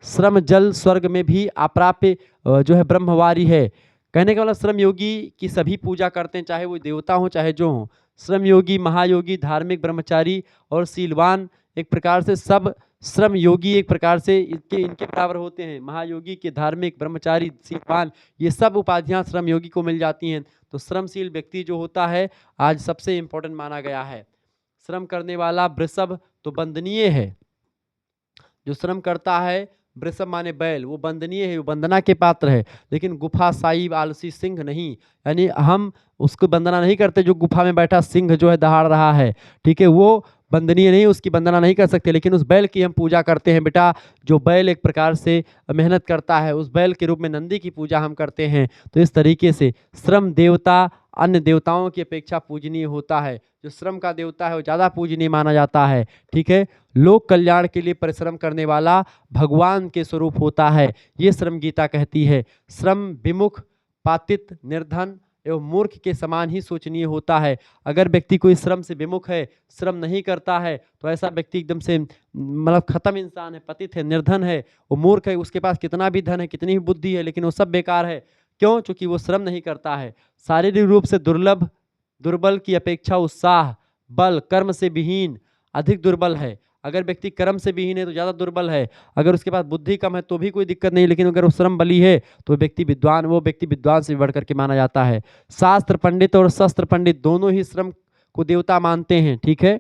श्रम जल स्वर्ग में भी अप्राप्य जो है ब्रह्मवारी है। कहने का मतलब श्रम योगी की सभी पूजा करते हैं, चाहे वो देवता हो चाहे जो हो। श्रम योगी, महायोगी, धार्मिक, ब्रह्मचारी और शीलवान, एक प्रकार से सब श्रम योगी एक प्रकार से इनके बराबर होते हैं। महायोगी के, धार्मिक, ब्रह्मचारी, शीलवान, ये सब उपाधियां श्रम योगी को मिल जाती हैं। तो श्रमशील व्यक्ति जो होता है आज सबसे इंपॉर्टेंट माना गया है। श्रम करने वाला वृषभ तो वंदनीय है। जो श्रम करता है, वृषभ माने बैल, वो वंदनीय है, वो वंदना के पात्र है। लेकिन गुफा साई आलसी सिंह नहीं, यानी हम उसको वंदना नहीं करते जो गुफा में बैठा सिंह जो है दहाड़ रहा है, ठीक है, वो वंदनीय नहीं, उसकी वंदना नहीं कर सकते। लेकिन उस बैल की हम पूजा करते हैं बेटा, जो बैल एक प्रकार से मेहनत करता है, उस बैल के रूप में नंदी की पूजा हम करते हैं। तो इस तरीके से श्रम देवता अन्य देवताओं की अपेक्षा पूजनीय होता है। जो श्रम का देवता है वो ज़्यादा पूजनीय माना जाता है, ठीक है। लोक कल्याण के लिए परिश्रम करने वाला भगवान के स्वरूप होता है, ये श्रम गीता कहती है। श्रम विमुख, पातित, निर्धन एवं मूर्ख के समान ही सोचनीय होता है। अगर व्यक्ति कोई श्रम से विमुख है, श्रम नहीं करता है, तो ऐसा व्यक्ति एकदम से मतलब खत्म इंसान है, पतित है, निर्धन है, वो मूर्ख है। उसके पास कितना भी धन है, कितनी भी बुद्धि है, लेकिन वो सब बेकार है। क्यों? क्योंकि वो श्रम नहीं करता है। शारीरिक रूप से दुर्लभ, दुर्बल की अपेक्षा उत्साह, बल, कर्म से विहीन अधिक दुर्बल है। अगर व्यक्ति कर्म से विहीन है तो ज़्यादा दुर्बल है। अगर उसके पास बुद्धि कम है तो भी कोई दिक्कत नहीं, लेकिन अगर वो श्रम बली है तो वो व्यक्ति विद्वान से बढ़ करके माना जाता है। शास्त्र पंडित और शस्त्र पंडित दोनों ही श्रम को देवता मानते हैं, ठीक है।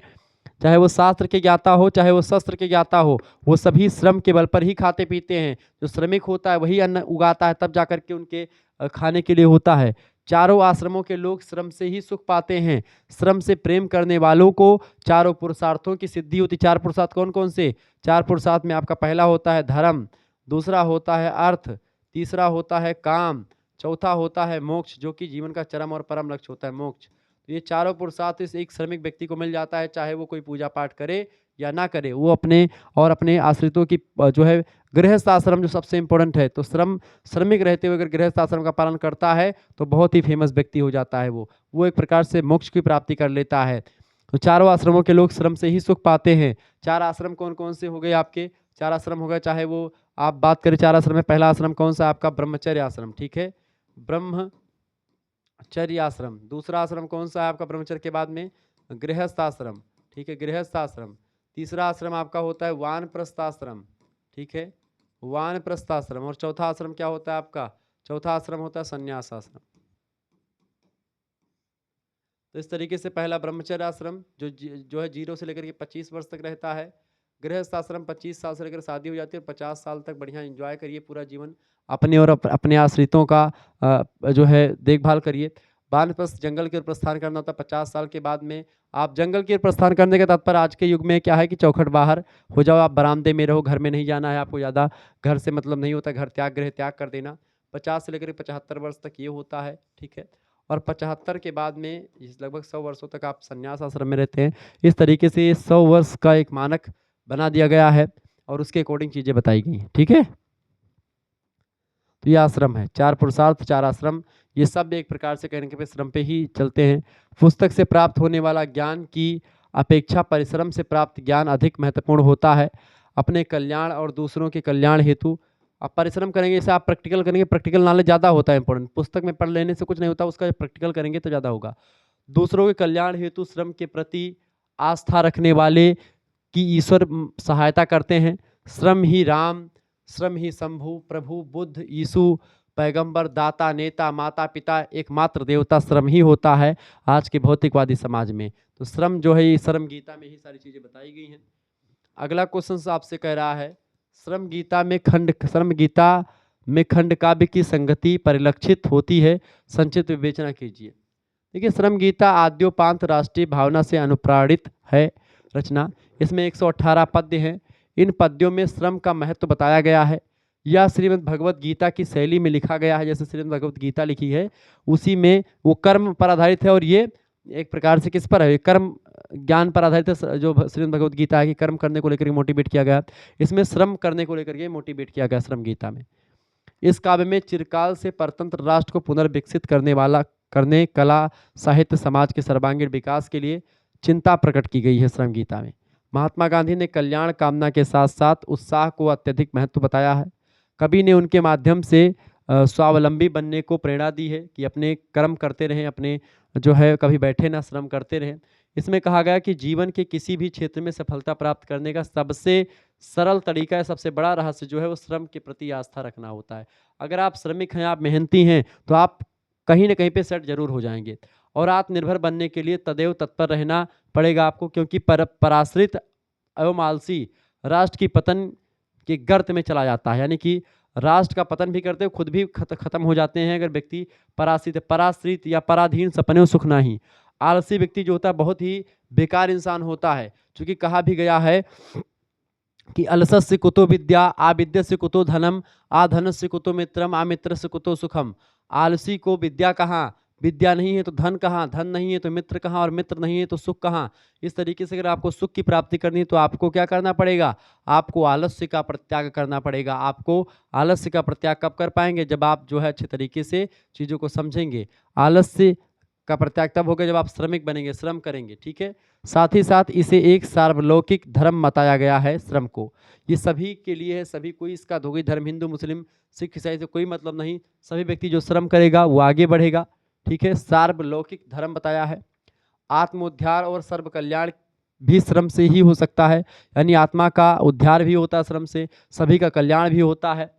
चाहे वो शास्त्र के ज्ञाता हो चाहे वो शस्त्र के ज्ञाता हो, वो सभी श्रम के बल पर ही खाते पीते हैं। जो श्रमिक होता है वही अन्न उगाता है, तब जाकर के उनके खाने के लिए होता है। चारों आश्रमों के लोग श्रम से ही सुख पाते हैं। श्रम से प्रेम करने वालों को चारों पुरुषार्थों की सिद्धि होती। चार पुरुषार्थ कौन कौन से? चार पुरुषार्थ में आपका पहला होता है धर्म, दूसरा होता है अर्थ, तीसरा होता है काम, चौथा होता है मोक्ष, जो कि जीवन का चरम और परम लक्ष्य होता है मोक्ष। तो ये चारों पुरुषार्थ इस एक श्रमिक व्यक्ति को मिल जाता है, चाहे वो कोई पूजा पाठ करे या ना करे। वो अपने और अपने आश्रितों की जो है गृहस्थ आश्रम जो सबसे इंपॉर्टेंट है, तो श्रमिक रहते हुए अगर गृहस्थ आश्रम का पालन करता है तो बहुत ही फेमस व्यक्ति हो जाता है। वो एक प्रकार से मोक्ष की प्राप्ति कर लेता है। तो चारों आश्रमों के लोग श्रम से ही सुख पाते हैं। चार आश्रम कौन कौन से हो गए आपके? चार आश्रम हो गए, चाहे वो आप बात करें चार आश्रम में, पहला आश्रम कौन सा? आपका ब्रह्मचर्य आश्रम, ठीक है, ब्रह्मचर्य आश्रम। दूसरा आश्रम कौन सा है आपका ब्रह्मचर्य के बाद में? गृहस्थ आश्रम, ठीक है, गृहस्थ आश्रम। तीसरा आश्रम आपका होता है वानप्रस्थ आश्रम, ठीक है, वानप्रस्थ आश्रम। और चौथा आश्रम क्या होता है आपका? चौथा आश्रम होता है संन्यास आश्रम। तो इस तरीके से पहला ब्रह्मचर्य आश्रम जो है 0 से लेकर के 25 वर्ष तक रहता है। गृहस्थ आश्रम 25 साल से लेकर शादी हो जाती है और 50 साल तक बढ़िया एंजॉय करिए पूरा जीवन, अपने और अपने आश्रितों का जो है देखभाल करिए। वानप्रस्थ जंगल की ओर प्रस्थान करना होता है 50 साल के बाद में। आप जंगल की ओर प्रस्थान करने का तात्पर्य आज के युग में क्या है कि चौखट बाहर हो जाओ, आप बरामदे में रहो, घर में नहीं जाना है आपको, ज़्यादा घर से मतलब नहीं होता, घर त्याग, गृह त्याग कर देना। 50 से लेकर 75 वर्ष तक ये होता है, ठीक है। और 75 के बाद में लगभग 100 वर्षों तक आप संन्यास आश्रम में रहते हैं। इस तरीके से 100 वर्ष का एक मानक बना दिया गया है और उसके अकॉर्डिंग चीज़ें बताई गई हैं, ठीक है। तो ये आश्रम है, चार पुरुषार्थ, चार आश्रम, ये सब एक प्रकार से कहने के श्रम पे ही चलते हैं। पुस्तक से प्राप्त होने वाला ज्ञान की अपेक्षा परिश्रम से प्राप्त ज्ञान अधिक महत्वपूर्ण होता है। अपने कल्याण और दूसरों के कल्याण हेतु आप परिश्रम करेंगे, जैसे आप प्रैक्टिकल करेंगे, प्रैक्टिकल नॉलेज ज़्यादा होता है इंपॉर्टेंट। पुस्तक में पढ़ लेने से कुछ नहीं होता, उसका प्रैक्टिकल करेंगे तो ज़्यादा होगा। दूसरों के कल्याण हेतु श्रम के प्रति आस्था रखने वाले की ईश्वर सहायता करते हैं। श्रम ही राम, श्रम ही शंभु, प्रभु, बुद्ध, यीशु, पैगंबर, दाता, नेता, माता पिता, एकमात्र देवता श्रम ही होता है आज के भौतिकवादी समाज में। तो श्रम जो है ये श्रम गीता में ही सारी चीज़ें बताई गई हैं। अगला क्वेश्चन आपसे कह रहा है, श्रम गीता में खंड काव्य की संगति परिलक्षित होती है, संचित विवेचना कीजिए। देखिए, श्रम गीता आद्योपांत राष्ट्रीय भावना से अनुप्राणित है रचना। इसमें 118 पद्य हैं। इन पद्यों में श्रम का महत्व बताया गया है। यह श्रीमद् भगवत गीता की शैली में लिखा गया है, जैसे श्रीमद् भगवत गीता लिखी है उसी में वो कर्म पर आधारित है और ये एक प्रकार से किस पर है, कर्म ज्ञान पर आधारित है, जो श्रीमद् भगवत गीता है कि कर्म करने को लेकर के मोटिवेट किया गया। इसमें श्रम करने को लेकर के मोटिवेट किया गया श्रम गीता में। इस काव्य में चिरकाल से परतंत्र राष्ट्र को पुनर्विकसित करने कला साहित्य समाज के सर्वांगीण विकास के लिए चिंता प्रकट की गई है श्रम गीता में। महात्मा गांधी ने कल्याण कामना के साथ साथ उत्साह को अत्यधिक महत्व बताया है। कवि ने उनके माध्यम से स्वावलंबी बनने को प्रेरणा दी है कि अपने कर्म करते रहें, अपने जो है कभी बैठे ना, श्रम करते रहें। इसमें कहा गया कि जीवन के किसी भी क्षेत्र में सफलता प्राप्त करने का सबसे सरल तरीका है, सबसे बड़ा रहस्य जो है वो श्रम के प्रति आस्था रखना होता है। अगर आप श्रमिक हैं, आप मेहनती हैं, तो आप कहीं ना कहीं पे सेट जरूर हो जाएंगे। और आत्मनिर्भर बनने के लिए तदैव तत्पर रहना पड़ेगा आपको, क्योंकि पराश्रित एवं आलसी राष्ट्र की पतन के गर्त में चला जाता है। यानी कि राष्ट्र का पतन भी करते हुए खुद भी खत्म हो जाते हैं अगर व्यक्ति पराश्रित या पराधीन सपने सुख नहीं। आलसी व्यक्ति जो होता है बहुत ही बेकार इंसान होता है, क्योंकि कहा भी गया है कि अलसस्य कुतो विद्या, आविद्यस्य कुतो धनम, आधनस्य कुतो मित्रम, आमित्रस्य कुतो सुखम। आलसी को विद्या कहाँ, विद्या नहीं है तो धन कहाँ, धन नहीं है तो मित्र कहाँ, और मित्र नहीं है तो सुख कहाँ। इस तरीके से अगर आपको सुख की प्राप्ति करनी है तो आपको क्या करना पड़ेगा, आपको आलस्य का परित्याग करना पड़ेगा। आपको आलस्य का परित्याग कब कर पाएंगे, जब आप जो है अच्छे तरीके से चीज़ों को समझेंगे। आलस्य का परित्याग तब होगा जब आप श्रमिक बनेंगे, श्रम करेंगे, ठीक है। साथ ही साथ इसे एक सार्वलौकिक धर्म बताया गया है श्रम को। ये सभी के लिए है, सभी कोई इसका धोगी धर्म, हिंदू मुस्लिम सिख ईसाई से कोई मतलब नहीं। सभी व्यक्ति जो श्रम करेगा वो आगे बढ़ेगा, ठीक है। सार्वलौकिक धर्म बताया है। आत्मोद्धार और सर्व कल्याण भी श्रम से ही हो सकता है, यानी आत्मा का उद्धार भी होता है श्रम से, सभी का कल्याण भी होता है।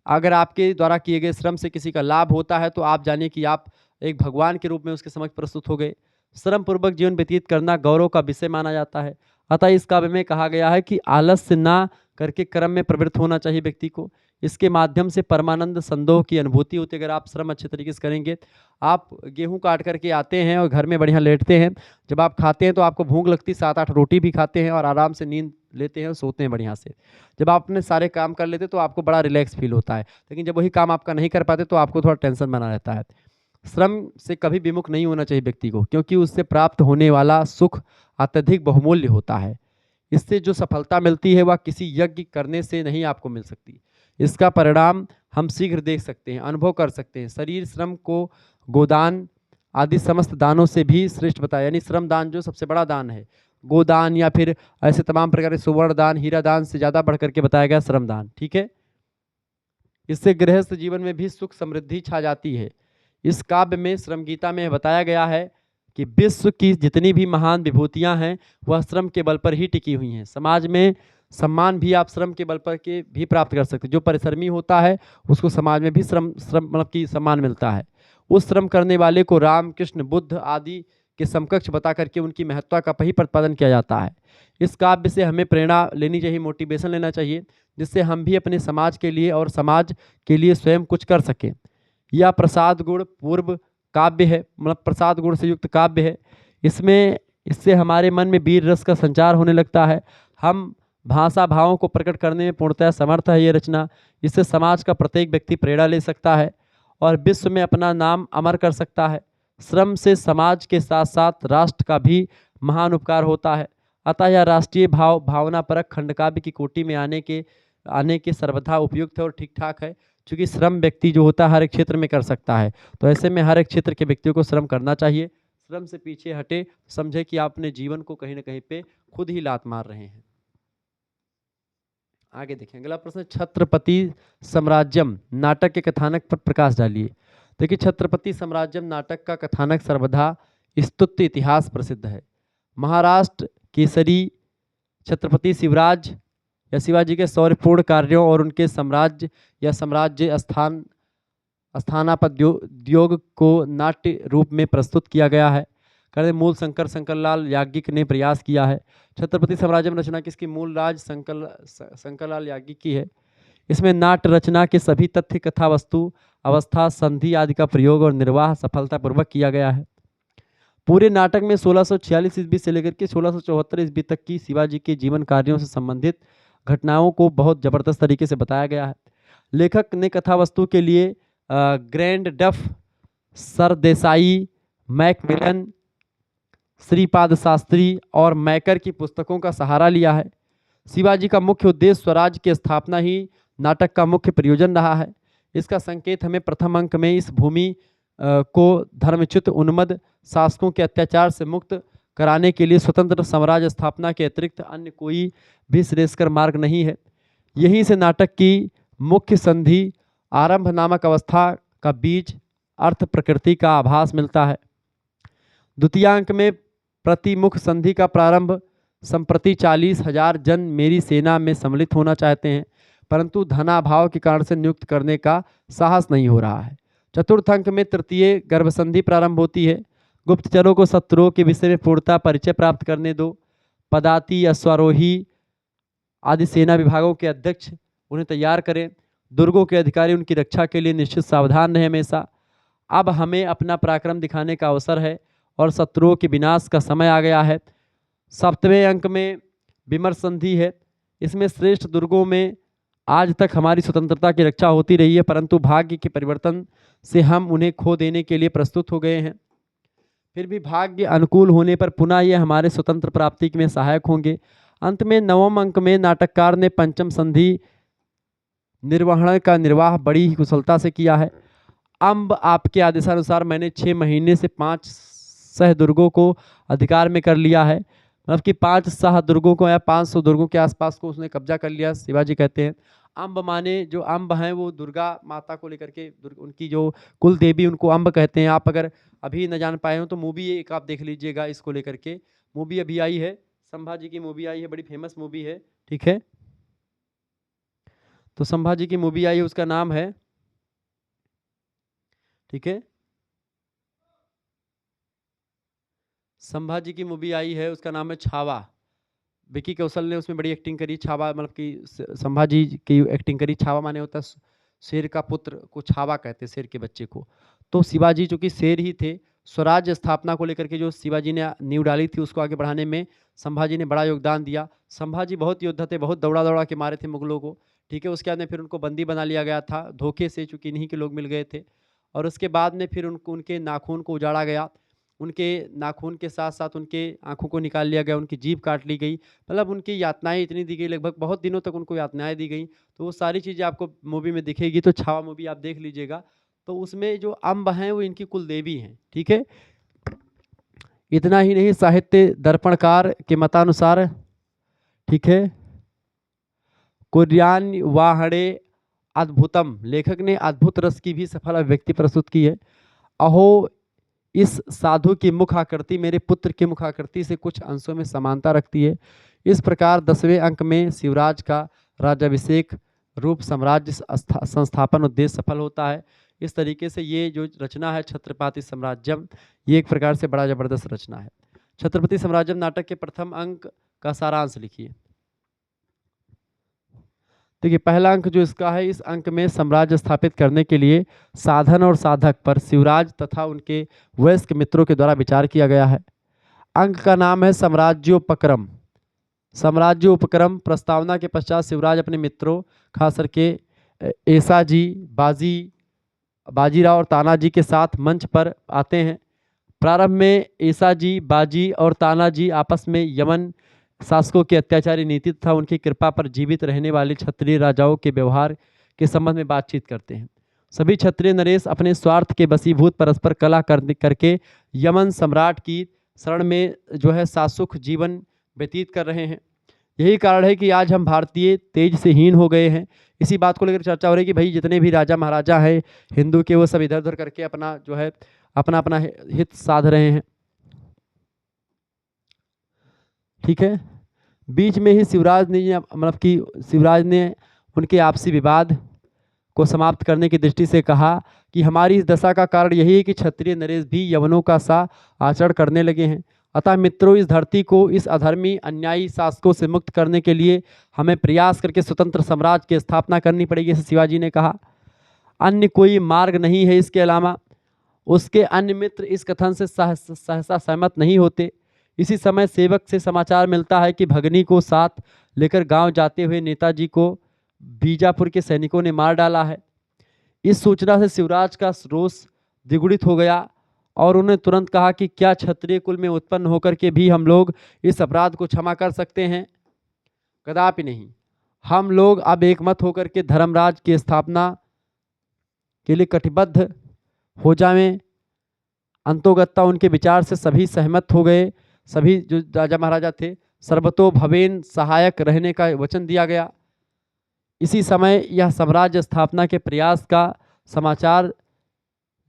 अगर आपके द्वारा किए गए श्रम से किसी का लाभ होता है तो आप जानिए कि आप एक भगवान के रूप में उसके समक्ष प्रस्तुत हो गए। श्रम पूर्वक जीवन व्यतीत करना गौरव का विषय माना जाता है। अतः इस काव्य में कहा गया है कि आलस्य ना करके कर्म में प्रवृत्त होना चाहिए व्यक्ति को। इसके माध्यम से परमानंद संदोह की अनुभूति होती है। अगर आप श्रम अच्छे तरीके से करेंगे, आप गेहूं काट करके आते हैं और घर में बढ़िया लेटते हैं, जब आप खाते हैं तो आपको भूख लगती, 7-8 रोटी भी खाते हैं और आराम से नींद लेते हैं और सोते हैं बढ़िया से। जब आप अपने सारे काम कर लेते तो आपको बड़ा रिलैक्स फील होता है। लेकिन जब वही काम आपका नहीं कर पाते तो आपको थोड़ा टेंशन बना रहता है। श्रम से कभी विमुख नहीं होना चाहिए व्यक्ति को, क्योंकि उससे प्राप्त होने वाला सुख अत्यधिक बहुमूल्य होता है। इससे जो सफलता मिलती है वह किसी यज्ञ करने से नहीं आपको मिल सकती। इसका परिणाम हम शीघ्र देख सकते हैं, अनुभव कर सकते हैं। शरीर श्रम को गोदान आदि समस्त दानों से भी श्रेष्ठ बताया, यानी श्रम दान जो सबसे बड़ा दान है। गोदान या फिर ऐसे तमाम प्रकार के सुवर्ण दान, हीरा दान से ज़्यादा बढ़ करके बताया गया श्रम दान, ठीक है। इससे गृहस्थ जीवन में भी सुख समृद्धि छा जाती है। इस काव्य में श्रम गीता में बताया गया है कि विश्व की जितनी भी महान विभूतियां हैं वह श्रम के बल पर ही टिकी हुई हैं। समाज में सम्मान भी आप श्रम के बल पर के भी प्राप्त कर सकते हैं। जो परिश्रमी होता है उसको समाज में भी श्रम मतलब कि सम्मान मिलता है। उस श्रम करने वाले को राम, कृष्ण, बुद्ध आदि के समकक्ष बता करके उनकी महत्ता का ही प्रतिपादन किया जाता है। इस काव्य से हमें प्रेरणा लेनी चाहिए, मोटिवेशन लेना चाहिए, जिससे हम भी अपने समाज के लिए और समाज के लिए स्वयं कुछ कर सकें। यह प्रसाद गुण पूर्व काव्य है, मतलब प्रसाद गुण से युक्त काव्य है। इससे हमारे मन में वीर रस का संचार होने लगता है। हम भाषा भावों को प्रकट करने में पूर्णतः समर्थ है ये रचना। इससे समाज का प्रत्येक व्यक्ति प्रेरणा ले सकता है और विश्व में अपना नाम अमर कर सकता है। श्रम से समाज के साथ साथ राष्ट्र का भी महान उपकार होता है। अतः यह राष्ट्रीय भावना परक खंडकाव्य की कोटि में आने के सर्वथा उपयुक्त है और ठीक ठाक है, क्योंकि श्रम व्यक्ति जो होता है हर एक क्षेत्र में कर सकता है। तो ऐसे में हर एक क्षेत्र के व्यक्तियों को श्रम करना चाहिए। श्रम से पीछे हटे, समझे कि आप अपने जीवन को कहीं ना कहीं पे खुद ही लात मार रहे हैं। आगे देखें अगला प्रश्न, छत्रपति साम्राज्यम नाटक के कथानक पर प्रकाश डालिए। देखिए, छत्रपति साम्राज्यम नाटक का कथानक सर्वदा स्तुत्य इतिहास प्रसिद्ध है। महाराष्ट्र केसरी छत्रपति शिवराज या शिवाजी के शौर्यपूर्ण कार्यों और उनके साम्राज्य स्थानापत्योद्योग को नाट्य रूप में प्रस्तुत किया गया है। मूल शंकरलाल याज्ञिक ने प्रयास किया है। छत्रपति साम्राज्य में रचना किसकी, मूल राज शंकरलाल याज्ञिक की है। इसमें नाट्य रचना के सभी तथ्य, कथा वस्तु, अवस्था, संधि आदि का प्रयोग और निर्वाह सफलतापूर्वक किया गया है। पूरे नाटक में 1646 ईस्वी से लेकर के 1674 ईस्वी तक की शिवाजी के जीवन कार्यों से संबंधित घटनाओं को बहुत जबरदस्त तरीके से बताया गया है। लेखक ने कथा वस्तु के लिए ग्रैंड डफ, सरदेसाई, मैकमिलन, श्रीपाद शास्त्री और मैकर की पुस्तकों का सहारा लिया है। शिवाजी का मुख्य उद्देश्य स्वराज की स्थापना ही नाटक का मुख्य प्रयोजन रहा है। इसका संकेत हमें प्रथम अंक में इस भूमि को धर्मच्युत उन्मद शासकों के अत्याचार से मुक्त कराने के लिए स्वतंत्र साम्राज्य स्थापना के अतिरिक्त अन्य कोई भी श्रेयस्कर मार्ग नहीं है। यहीं से नाटक की मुख्य संधि आरंभ नामक अवस्था का बीज अर्थ प्रकृति का आभास मिलता है। द्वितीयांक में प्रतिमुख संधि का प्रारंभ संप्रति 40,000 जन मेरी सेना में सम्मिलित होना चाहते हैं, परंतु धनाभाव के कारण से नियुक्त करने का साहस नहीं हो रहा है। चतुर्थ अंक में तृतीय गर्भसंधि प्रारंभ होती है। गुप्तचरों को शत्रुओं के विषय में पूर्णतः परिचय प्राप्त करने दो। पदाति अश्वारोही आदि सेना विभागों के अध्यक्ष उन्हें तैयार करें। दुर्गों के अधिकारी उनकी रक्षा के लिए निश्चित सावधान रहें हमेशा। अब हमें अपना पराक्रम दिखाने का अवसर है और शत्रुओं के विनाश का समय आ गया है। सप्तवें अंक में विमर्श संधि है। इसमें श्रेष्ठ दुर्गों में आज तक हमारी स्वतंत्रता की रक्षा होती रही है, परंतु भाग्य के परिवर्तन से हम उन्हें खो देने के लिए प्रस्तुत हो गए हैं। फिर भी भाग्य अनुकूल होने पर पुनः ये हमारे स्वतंत्र प्राप्ति में सहायक होंगे। अंत में नवम अंक में नाटककार ने पंचम संधि निर्वहन का निर्वाह बड़ी ही कुशलता से किया है। अब आपके आदेशानुसार मैंने 6 महीने से 5 सह दुर्गों को अधिकार में कर लिया है, मतलब कि 5 सह दुर्गों को या 500 दुर्गों के आसपास को उसने कब्जा कर लिया। शिवाजी कहते हैं अम्ब माने जो अम्ब हैं वो दुर्गा माता को लेकर के, उनकी जो कुल देवी उनको अम्ब कहते हैं। आप अगर अभी न जान पाए हो तो मूवी एक आप देख लीजिएगा इसको लेकर के। मूवी अभी आई है, संभाजी की मूवी आई है, बड़ी फेमस मूवी है, ठीक है। तो संभाजी की मूवी आई है, उसका नाम है, ठीक है, संभाजी की मूवी आई है उसका नाम है छावा। विकी कौशल ने उसमें बड़ी एक्टिंग करी। छावा मतलब कि संभाजी की एक्टिंग करी। छावा माने होता है शेर का पुत्र को छावा कहते हैं, शेर के बच्चे को। तो शिवाजी चूंकि शेर ही थे, स्वराज्य स्थापना को लेकर के जो शिवाजी ने नींव डाली थी उसको आगे बढ़ाने में संभाजी ने बड़ा योगदान दिया। संभाजी बहुत योद्धा थे, बहुत दौड़ा दौड़ा के मारे थे मुगलों को, ठीक है। उसके बाद में फिर उनको बंदी बना लिया गया था धोखे से, चूंकि इन्हीं के लोग मिल गए थे। और उसके बाद में फिर उनके नाखून को उजाड़ा गया, उनके नाखून के साथ साथ उनके आंखों को निकाल लिया गया, उनकी जीभ काट ली गई, मतलब उनकी यातनाएं इतनी दी गई, लगभग बहुत दिनों तक उनको यातनाएं दी गई। तो वो सारी चीज़ें आपको मूवी में दिखेगी। तो छावा मूवी आप देख लीजिएगा। तो उसमें जो अम्ब हैं वो इनकी कुल देवी हैं, ठीक है। इतना ही नहीं, साहित्य दर्पणकार के मतानुसार, ठीक है, कुर्यान वाहड़े अद्भुतम, लेखक ने अद्भुत रस की भी सफल अभिव्यक्ति प्रस्तुत की है। अहो इस साधु की मुख आकृति मेरे पुत्र की मुख आकृति से कुछ अंशों में समानता रखती है। इस प्रकार 10वें अंक में शिवराज का राज्याभिषेक रूप साम्राज्य संस्थापन उद्देश्य सफल होता है। इस तरीके से ये जो रचना है छत्रपति साम्राज्यम, ये एक प्रकार से बड़ा जबरदस्त रचना है। छत्रपति साम्राज्यम नाटक के प्रथम अंक का सारांश लिखिए। देखिए पहला अंक जो इसका है, इस अंक में साम्राज्य स्थापित करने के लिए साधन और साधक पर शिवराज तथा उनके वयस्क मित्रों के द्वारा विचार किया गया है। अंक का नाम है साम्राज्योपक्रम। साम्राज्योपक्रम प्रस्तावना के पश्चात शिवराज अपने मित्रों खास करके ऐसाजी, बाजीराव और तानाजी के साथ मंच पर आते हैं। प्रारंभ में ऐसाजी, बाजी और तानाजी आपस में यमन शासकों की अत्याचारी नीति तथा उनकी कृपा पर जीवित रहने वाले क्षत्रिय राजाओं के व्यवहार के संबंध में बातचीत करते हैं। सभी क्षत्रिय नरेश अपने स्वार्थ के वशीभूत परस्पर कलह करके यमन सम्राट की शरण में जो है सासुख जीवन व्यतीत कर रहे हैं। यही कारण है कि आज हम भारतीय तेज से हीन हो गए हैं। इसी बात को लेकर चर्चा हो रही है कि भाई जितने भी राजा महाराजा हैं हिंदू के, वो सब इधर उधर करके अपना जो है अपना अपना हित साध रहे हैं, ठीक है। बीच में ही शिवराज ने मतलब कि शिवराज ने उनके आपसी विवाद को समाप्त करने की दृष्टि से कहा कि हमारी इस दशा का कारण यही है कि क्षत्रिय नरेश भी यवनों का सा आचरण करने लगे हैं। अतः मित्रों, इस धरती को इस अधर्मी अन्यायी शासकों से मुक्त करने के लिए हमें प्रयास करके स्वतंत्र साम्राज्य की स्थापना करनी पड़ेगी, ऐसे शिवाजी ने कहा। अन्य कोई मार्ग नहीं है इसके अलावा। उसके अन्य मित्र इस कथन से सहसा सहमत नहीं होते। इसी समय सेवक से समाचार मिलता है कि भगनी को साथ लेकर गांव जाते हुए नेताजी को बीजापुर के सैनिकों ने मार डाला है। इस सूचना से शिवराज का रोष द्विगुणित हो गया और उन्हें तुरंत कहा कि क्या क्षत्रिय कुल में उत्पन्न होकर के भी हम लोग इस अपराध को क्षमा कर सकते हैं? कदापि नहीं। हम लोग अब एकमत होकर के धर्मराज की स्थापना के लिए कटिबद्ध हो जाएं। अंतोगत्ता उनके विचार से सभी सहमत हो गए। सभी जो राजा महाराजा थे सर्वतोभवेन सहायक रहने का वचन दिया गया। इसी समय यह साम्राज्य स्थापना के प्रयास का समाचार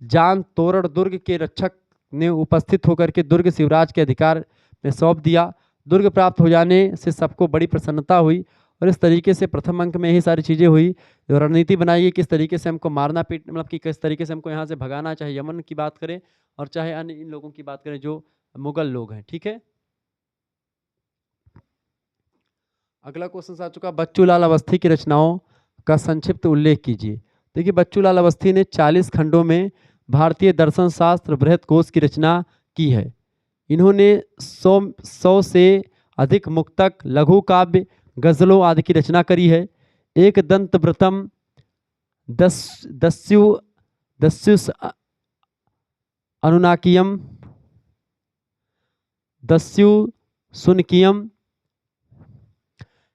जान तोरण दुर्ग के रक्षक ने उपस्थित होकर के दुर्ग शिवराज के अधिकार में सौंप दिया। दुर्ग प्राप्त हो जाने से सबको बड़ी प्रसन्नता हुई और इस तरीके से प्रथम अंक में ही सारी चीज़ें हुई। जो रणनीति बनाई है किस तरीके से हमको मारना पीट मतलब कि किस तरीके से हमको यहाँ से भगाना, चाहे यमन की बात करें और चाहे अन्य इन लोगों की बात करें जो मुगल लोग हैं। ठीक है, अगला क्वेश्चन आ चुका, बच्चूलाल अवस्थी की रचनाओं का संक्षिप्त उल्लेख कीजिए। देखिए बच्चूलाल अवस्थी ने 40 खंडों में भारतीय दर्शन शास्त्र बृहत कोश की रचना की है। इन्होंने 100 से अधिक मुक्तक, लघु काव्य, गजलों आदि की रचना करी है। एक दंत व्रतम, दस्युस अनुनाकियम, दस्यु सुनकियम,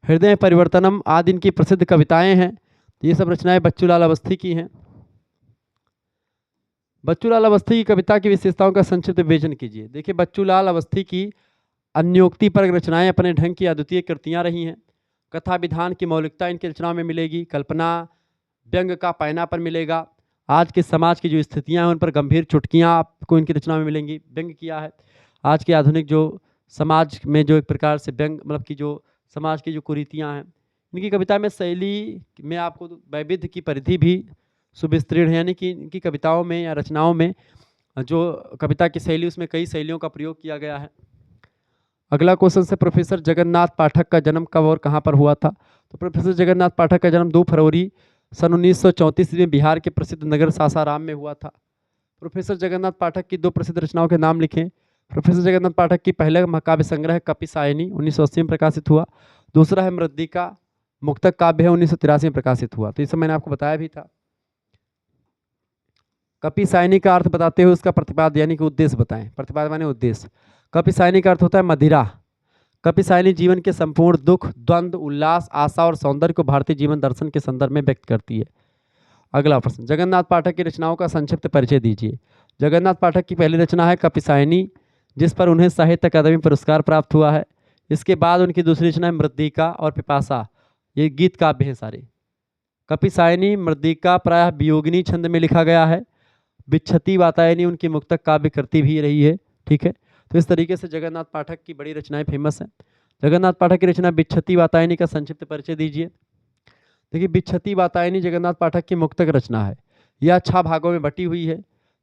हृदय परिवर्तनम आदि इनकी प्रसिद्ध कविताएं हैं। ये सब रचनाएं बच्चूलाल अवस्थी की हैं। बच्चूलाल अवस्थी की कविता की विशेषताओं का संक्षिप्त विवेचन कीजिए। देखिए बच्चूलाल अवस्थी की अन्योक्ति पर रचनाएं अपने ढंग की अद्वितीय कृतियां रही हैं। कथा विधान की मौलिकता इनकी रचनाओं में मिलेगी। कल्पना व्यंग का पैनापन मिलेगा। आज के समाज की जो स्थितियां हैं उन पर गंभीर चुटकियां आपको इनकी रचनाओं में मिलेंगी। व्यंग किया है आज के आधुनिक जो समाज में जो एक प्रकार से व्यंग मतलब की जो समाज की जो कुरीतियाँ हैं। इनकी कविता में शैली में आपको वैविध्य की परिधि भी सुविस्तृण है, यानी कि इनकी कविताओं में या रचनाओं में जो कविता की शैली उसमें कई शैलियों का प्रयोग किया गया है। अगला क्वेश्चन से, प्रोफेसर जगन्नाथ पाठक का जन्म कब और कहाँ पर हुआ था? तो प्रोफेसर जगन्नाथ पाठक का जन्म 2 फरवरी सन 1934 में बिहार के प्रसिद्ध नगर सासाराम में हुआ था। प्रोफेसर जगन्नाथ पाठक की 2 प्रसिद्ध रचनाओं के नाम लिखें। प्रोफेसर जगन्नाथ पाठक की पहला महाकाव्य संग्रह कपिसायनी 1980 में प्रकाशित हुआ। दूसरा है मृद्दिका, मुक्तक काव्य है, 1983 में प्रकाशित हुआ। तो इसे मैंने आपको बताया भी था। कपिसायनी का अर्थ बताते हुए उसका प्रतिपाद्य यानी कि उद्देश्य बताएं। प्रतिपाद्य माने उद्देश्य। कपिसायनी का अर्थ होता है मदिरा। कपिसायनी जीवन के संपूर्ण दुख, द्वंद्व, उल्लास, आशा और सौंदर्य को भारतीय जीवन दर्शन के संदर्भ में व्यक्त करती है। अगला प्रश्न, जगन्नाथ पाठक की रचनाओं का संक्षिप्त परिचय दीजिए। जगन्नाथ पाठक की पहली रचना है कपिसायनी, जिस पर उन्हें साहित्य अकादमी पुरस्कार प्राप्त हुआ है। इसके बाद उनकी दूसरी रचना है मृद्दिका और पिपासा, ये गीत काव्य हैं सारे। कपिसायनी, मृद्दिका प्रायः वियोगिनी छंद में लिखा गया है। विच्छति वातायनी उनकी मुक्तक काव्य कृति भी रही है। ठीक है, तो इस तरीके से जगन्नाथ पाठक की बड़ी रचनाएं फेमस हैं। जगन्नाथ पाठक की रचना विच्छति वातायनी का संक्षिप्त परिचय दीजिए। देखिए विच्छति वातायनी जगन्नाथ पाठक की मुक्तक रचना है। यह 6 भागों में बटी हुई है,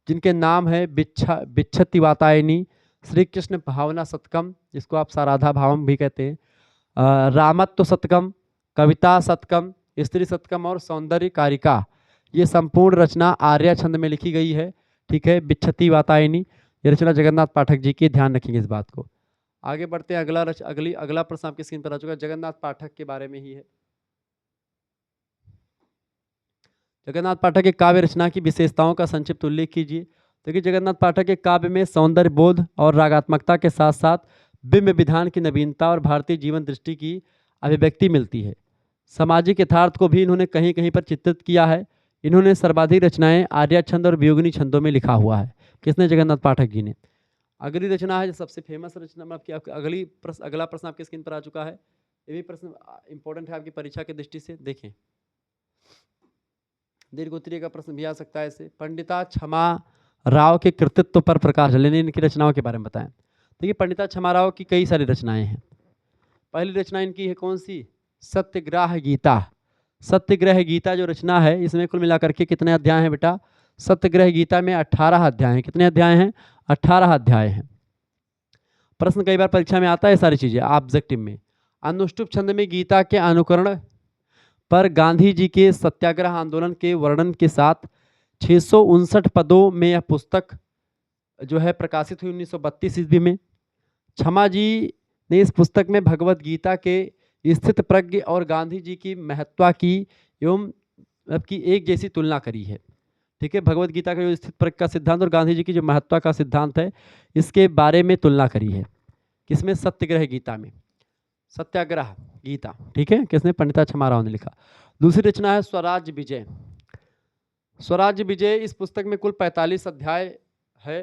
जिनके नाम है विच्छति वातायनी, श्री कृष्ण भावना शतकम, जिसको आप साराधा भावम भी कहते हैं, रामत्व शतकम, कविता शतकम, स्त्री शतकम और सौंदर्य कारिका। ये संपूर्ण रचना आर्या छंद में लिखी गई है। ठीक है, विच्छति वातायनी ये रचना जगन्नाथ पाठक जी की, ध्यान रखेंगे इस बात को। आगे बढ़ते हैं। अगला प्रश्न आपकी स्क्रीन पर आ चुका है, जगन्नाथ पाठक के बारे में ही है। जगन्नाथ पाठक के काव्य रचना की विशेषताओं का संक्षिप्त उल्लेख कीजिए। देखिए जगन्नाथ पाठक के काव्य में सौंदर्य बोध और रागात्मकता के साथ साथ बिंब विधान की नवीनता और भारतीय जीवन दृष्टि की अभिव्यक्ति मिलती है। सामाजिक यथार्थ को भी इन्होंने कहीं कहीं पर चित्रित किया है। इन्होंने सर्वाधिक रचनाएं आर्या छंद और वियोगिनी छंदों में लिखा हुआ है। किसने? जगन्नाथ पाठक जी ने। अगली रचना है जो सबसे फेमस रचना, मतलब अगला प्रश्न आपकी स्क्रीन पर आ चुका है। ये भी प्रश्न इंपॉर्टेंट है आपकी परीक्षा की दृष्टि से। देखें, दीर्घ उत्तरीय का प्रश्न भी आ सकता है ऐसे। पंडिता क्षमा राव के कृतित्व पर प्रकाश डालें, इनकी रचनाओं के बारे में बताएं। देखिए पंडिता क्षमा राव की कई सारी रचनाएं हैं। पहली रचना इनकी है कौन सी? सत्यग्रह गीता। सत्यग्रह गीता जो रचना है, इसमें कुल मिलाकर के कितने अध्याय हैं बेटा? सत्यग्रह गीता में 18 अध्याय हैं। कितने अध्याय हैं? 18 अध्याय हैं। प्रश्न कई बार परीक्षा में आता है सारी चीजें ऑब्जेक्टिव में। अनुष्टुप छंद में गीता के अनुकरण पर गांधी जी के सत्याग्रह आंदोलन के वर्णन के साथ 659 पदों में यह पुस्तक जो है प्रकाशित हुई 1932 ईस्वी में। क्षमा जी ने इस पुस्तक में भगवत गीता के स्थित प्रज्ञ और गांधी जी की महत्ता की एवं की एक जैसी तुलना करी है। ठीक है, भगवत गीता का जो स्थित प्रज्ञ का सिद्धांत और गांधी जी की जो महत्ता का सिद्धांत है, इसके बारे में तुलना करी है। किसमें? सत्याग्रह गीता में, सत्याग्रह गीता, ठीक है, किसने? पंडिता छमाराव ने लिखा। दूसरी रचना है स्वराज्य विजय। स्वराज्य विजय, इस पुस्तक में कुल 45 अध्याय है।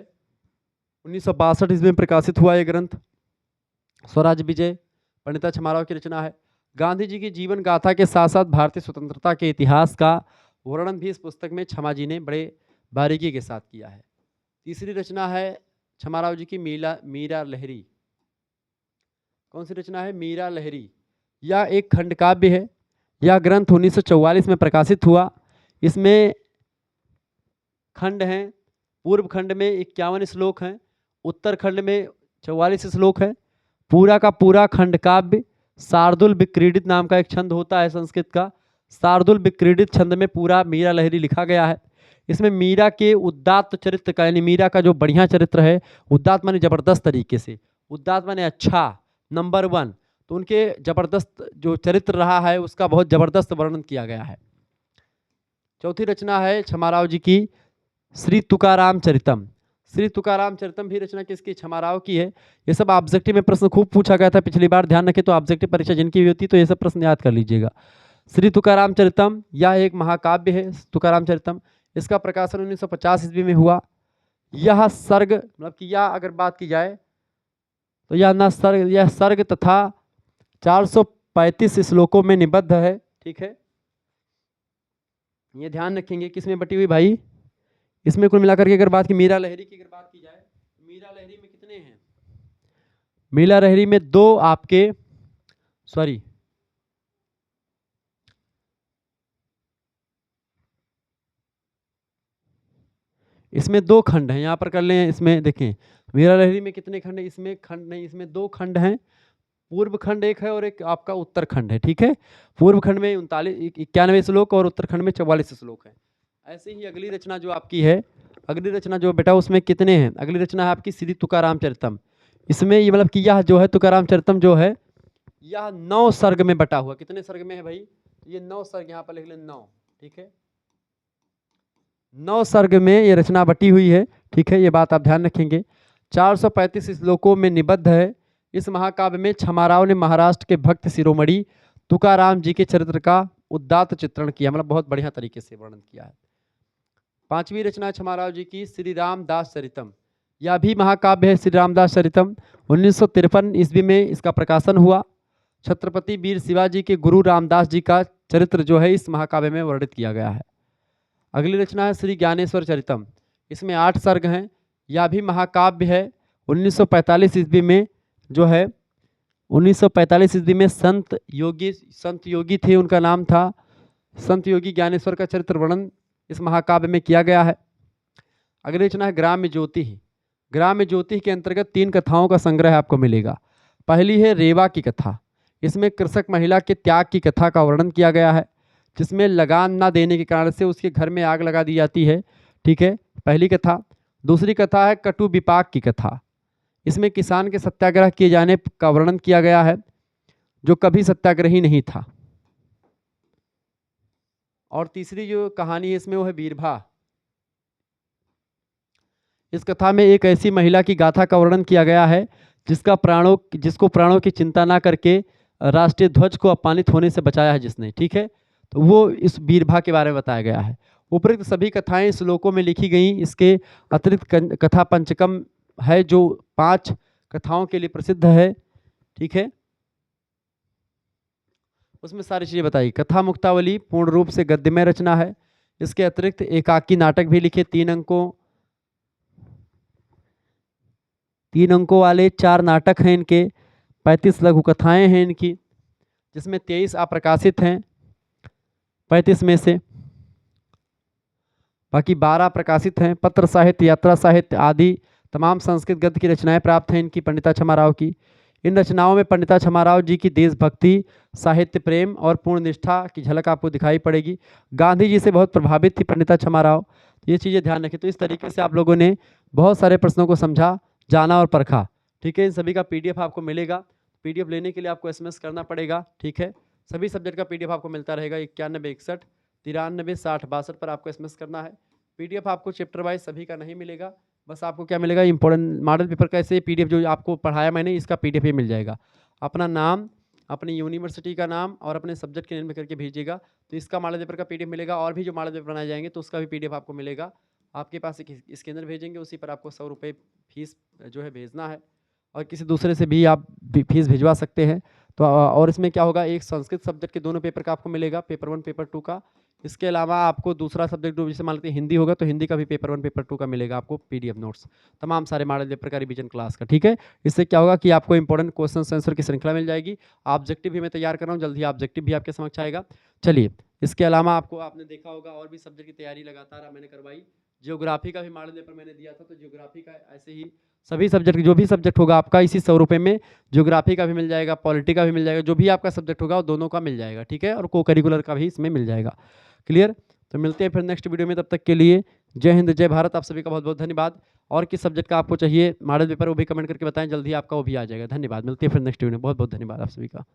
1962 ईस्वी में प्रकाशित हुआ यह ग्रंथ स्वराज्य विजय, पंडिता छमाराव की रचना है। गांधी जी की जीवन गाथा के साथ साथ भारतीय स्वतंत्रता के इतिहास का वर्णन भी इस पुस्तक में छमा जी ने बड़े बारीकी के साथ किया है। तीसरी रचना है छमाराव जी की मीरा लहरी। कौन सी रचना है? मीरा लहरी। यह एक खंड काव्य है। यह ग्रंथ 1944 में प्रकाशित हुआ। इसमें खंड हैं, पूर्व खंड में 51 श्लोक हैं, उत्तर खंड में 44 श्लोक है। पूरा का पूरा खंड काव्य शार्दुल विक्रीडित नाम का एक छंद होता है संस्कृत का, शार्दुल विक्रीडित छंद में पूरा मीरा लहरी लिखा गया है। इसमें मीरा के उदात्त चरित्र का, यानी मीरा का जो बढ़िया चरित्र है, उदात्त माने जबरदस्त तरीके से, उदात्त माने अच्छा, नंबर 1, तो उनके जबरदस्त जो चरित्र रहा है उसका बहुत जबरदस्त वर्णन किया गया है। चौथी रचना है छमाराव जी की श्री तुकाराम चरितम। श्री तुकाराम चरितम भी रचना किसकी? छमाराव की है। ये सब ऑब्जेक्टिव में प्रश्न खूब पूछा गया था पिछली बार, ध्यान रखें। तो ऑब्जेक्टिव परीक्षा जिनकी भी होती तो ये सब प्रश्न याद कर लीजिएगा। श्री तुकाराम चरितम, यह एक महाकाव्य है तुकाराम चरितम। इसका प्रकाशन 1950 ईस्वी में हुआ। यह सर्ग, मतलब कि यह अगर बात की जाए तो यह सर्ग तथा 435 श्लोकों में निबद्ध है, ठीक है। ये ध्यान रखेंगे किसमें बटी हुई भाई? इसमें कुल मिलाकर के अगर बात की मीरा लहरी की अगर बात की जाए, मीरा लहरी में कितने हैं? मीरा लहरी में 2 आपके, सॉरी, इसमें 2 खंड हैं, यहां पर कर लें। इसमें देखें मीरा लहरी में कितने खंड हैं? इसमें खंड नहीं, इसमें 2 खंड हैं। पूर्व खंड एक है और एक आपका उत्तर खंड है, ठीक है। पूर्व खंड में 91 श्लोक और उत्तरखंड में 44 श्लोक है। ऐसे ही अगली रचना जो आपकी है, अगली रचना जो बेटा उसमें कितने हैं? अगली रचना है आपकी श्री तुकाराम चरितम। इसमें ये मतलब कि यह जो है तुकाराम चरितम जो है, यह 9 सर्ग में बटा हुआ। कितने सर्ग में है भाई? ये 9 सर्ग, यहाँ पर लिख लें 9, ठीक है। 9 सर्ग में ये रचना बटी हुई है, ठीक है। ये बात आप ध्यान रखेंगे। 435 श्लोकों में निबद्ध है। इस महाकाव्य में छमाराव ने महाराष्ट्र के भक्त शिरोमणि तुकाराम जी के चरित्र का उदात्त चित्रण किया, मतलब बहुत बढ़िया तरीके से वर्णन किया है। 5वीं रचना छमाराव जी की श्री रामदास चरितम। यह भी महाकाव्य है, श्री रामदास चरितम। 1953 ईस्वी में इसका प्रकाशन हुआ। छत्रपति वीर शिवाजी के गुरु रामदास जी का चरित्र जो है इस महाकाव्य में वर्णित किया गया है। अगली रचना है श्री ज्ञानेश्वर चरितम। इसमें 8 सर्ग हैं। यह भी महाकाव्य है। 1945 ईस्वी में जो है, 1945 ईस्वी में संत योगी थे, उनका नाम था संत योगी ज्ञानेश्वर का चरित्र वर्णन इस महाकाव्य में किया गया है। अगली रचना है ग्राम्य ज्योति। ग्राम्य ज्योति के अंतर्गत 3 कथाओं का संग्रह आपको मिलेगा। पहली है रेवा की कथा। इसमें कृषक महिला के त्याग की कथा का वर्णन किया गया है, जिसमें लगान ना देने के कारण से उसके घर में आग लगा दी जाती है, ठीक है, पहली कथा। दूसरी कथा है कटु विपाक की कथा। इसमें किसान के सत्याग्रह किए जाने का वर्णन किया गया है, जो कभी सत्याग्रही नहीं था। और तीसरी जो कहानी है इसमें वो है बीरभा। इस कथा में एक ऐसी महिला की गाथा का वर्णन किया गया है जिसको प्राणों की चिंता ना करके राष्ट्रीय ध्वज को अपमानित होने से बचाया है जिसने, ठीक है। तो वो इस बीरभा के बारे में बताया गया है। उपरोक्त सभी कथाएं श्लोकों में लिखी गई। इसके अतिरिक्त कथा पंचकम है जो 5 कथाओं के लिए प्रसिद्ध है, ठीक है। उसमें सारी चीजें बताई। कथा मुक्तावली पूर्ण रूप से गद्यमय रचना है। इसके अतिरिक्त एकाकी नाटक भी लिखे, 3 अंकों वाले 4 नाटक हैं इनके, 35 लघु कथाएं हैं इनकी, जिसमें 23 अप्रकाशित हैं 35 में से, बाकी 12 प्रकाशित हैं। पत्र साहित्य, यात्रा साहित्य आदि तमाम संस्कृत गद्य की रचनाएं प्राप्त हैं इनकी, पंडिता छमाराव की। इन रचनाओं में पंडिता छमाराव जी की देशभक्ति, साहित्य प्रेम और पूर्ण निष्ठा की झलक आपको दिखाई पड़ेगी। गांधी जी से बहुत प्रभावित थी पंडिता छमाराव, ये चीज़ें ध्यान रखें। तो इस तरीके से आप लोगों ने बहुत सारे प्रश्नों को समझा, जाना और परखा, ठीक है। इन सभी का PDF आपको मिलेगा। PDF लेने के लिए आपको SMS करना पड़ेगा, ठीक है। सभी सब्जेक्ट का PDF आपको मिलता रहेगा। 91 61 93 60 62 पर आपको SMS करना है। PDF आपको चैप्टर वाइज सभी का नहीं मिलेगा, बस आपको क्या मिलेगा, इंपॉर्टेंट मॉडल पेपर का ऐसे PDF जो आपको पढ़ाया मैंने इसका PDF ही मिल जाएगा। अपना नाम, अपनी यूनिवर्सिटी का नाम और अपने सब्जेक्ट के नेम में करके भेजिएगा, तो इसका मॉडल पेपर का PDF मिलेगा। और भी जो मॉडल पेपर बनाए जाएंगे तो उसका भी PDF आपको मिलेगा। आपके पास एक स्कैनर भेजेंगे, उसी पर आपको 100 रुपये फीस जो है भेजना है, और किसी दूसरे से भी आप फीस भिजवा सकते हैं। तो और इसमें क्या होगा, एक संस्कृत सब्जेक्ट के दोनों पेपर का आपको मिलेगा, पेपर 1 पेपर 2 का। इसके अलावा आपको दूसरा सब्जेक्ट जैसे मान लेते हैं हिंदी होगा, तो हिंदी का भी पेपर 1 पेपर 2 का मिलेगा आपको PDF नोट्स, तमाम सारे मॉडल पेपर का रिवीजन क्लास का, ठीक है। इससे क्या होगा कि आपको इंपॉर्टेंट क्वेश्चन आंसर की श्रृंखला मिल जाएगी। ऑब्जेक्टिव भी मैं तैयार कर रहा हूँ, जल्द ही ऑब्जेक्टिव भी आपके समक्ष आएगा। चलिए, इसके अलावा आपको आपने देखा होगा और भी सब्जेक्ट की तैयारी लगातार मैंने करवाई। जियोग्राफी का भी मॉडल पेपर मैंने दिया था, तो जियोग्राफी का ऐसे ही सभी सब्जेक्ट जो भी सब्जेक्ट होगा आपका इसी 100 रुपये में जियोग्राफी का भी मिल जाएगा, पॉलिटी का भी मिल जाएगा, जो भी आपका सब्जेक्ट होगा वो दोनों का मिल जाएगा, ठीक है। और को करिकुलर का भी इसमें मिल जाएगा। क्लियर? तो मिलते हैं फिर नेक्स्ट वीडियो में, तब तक के लिए जय हिंद जय भारत। आप सभी का बहुत बहुत धन्यवाद। और किस सब्जेक्ट का आपको चाहिए मॉडल पेपर वो भी कमेंट करके बताएं, जल्दी आपका वो भी आ जाएगा। धन्यवाद, मिलते हैं फिर नेक्स्ट वीडियो में। बहुत बहुत धन्यवाद आप सभी का।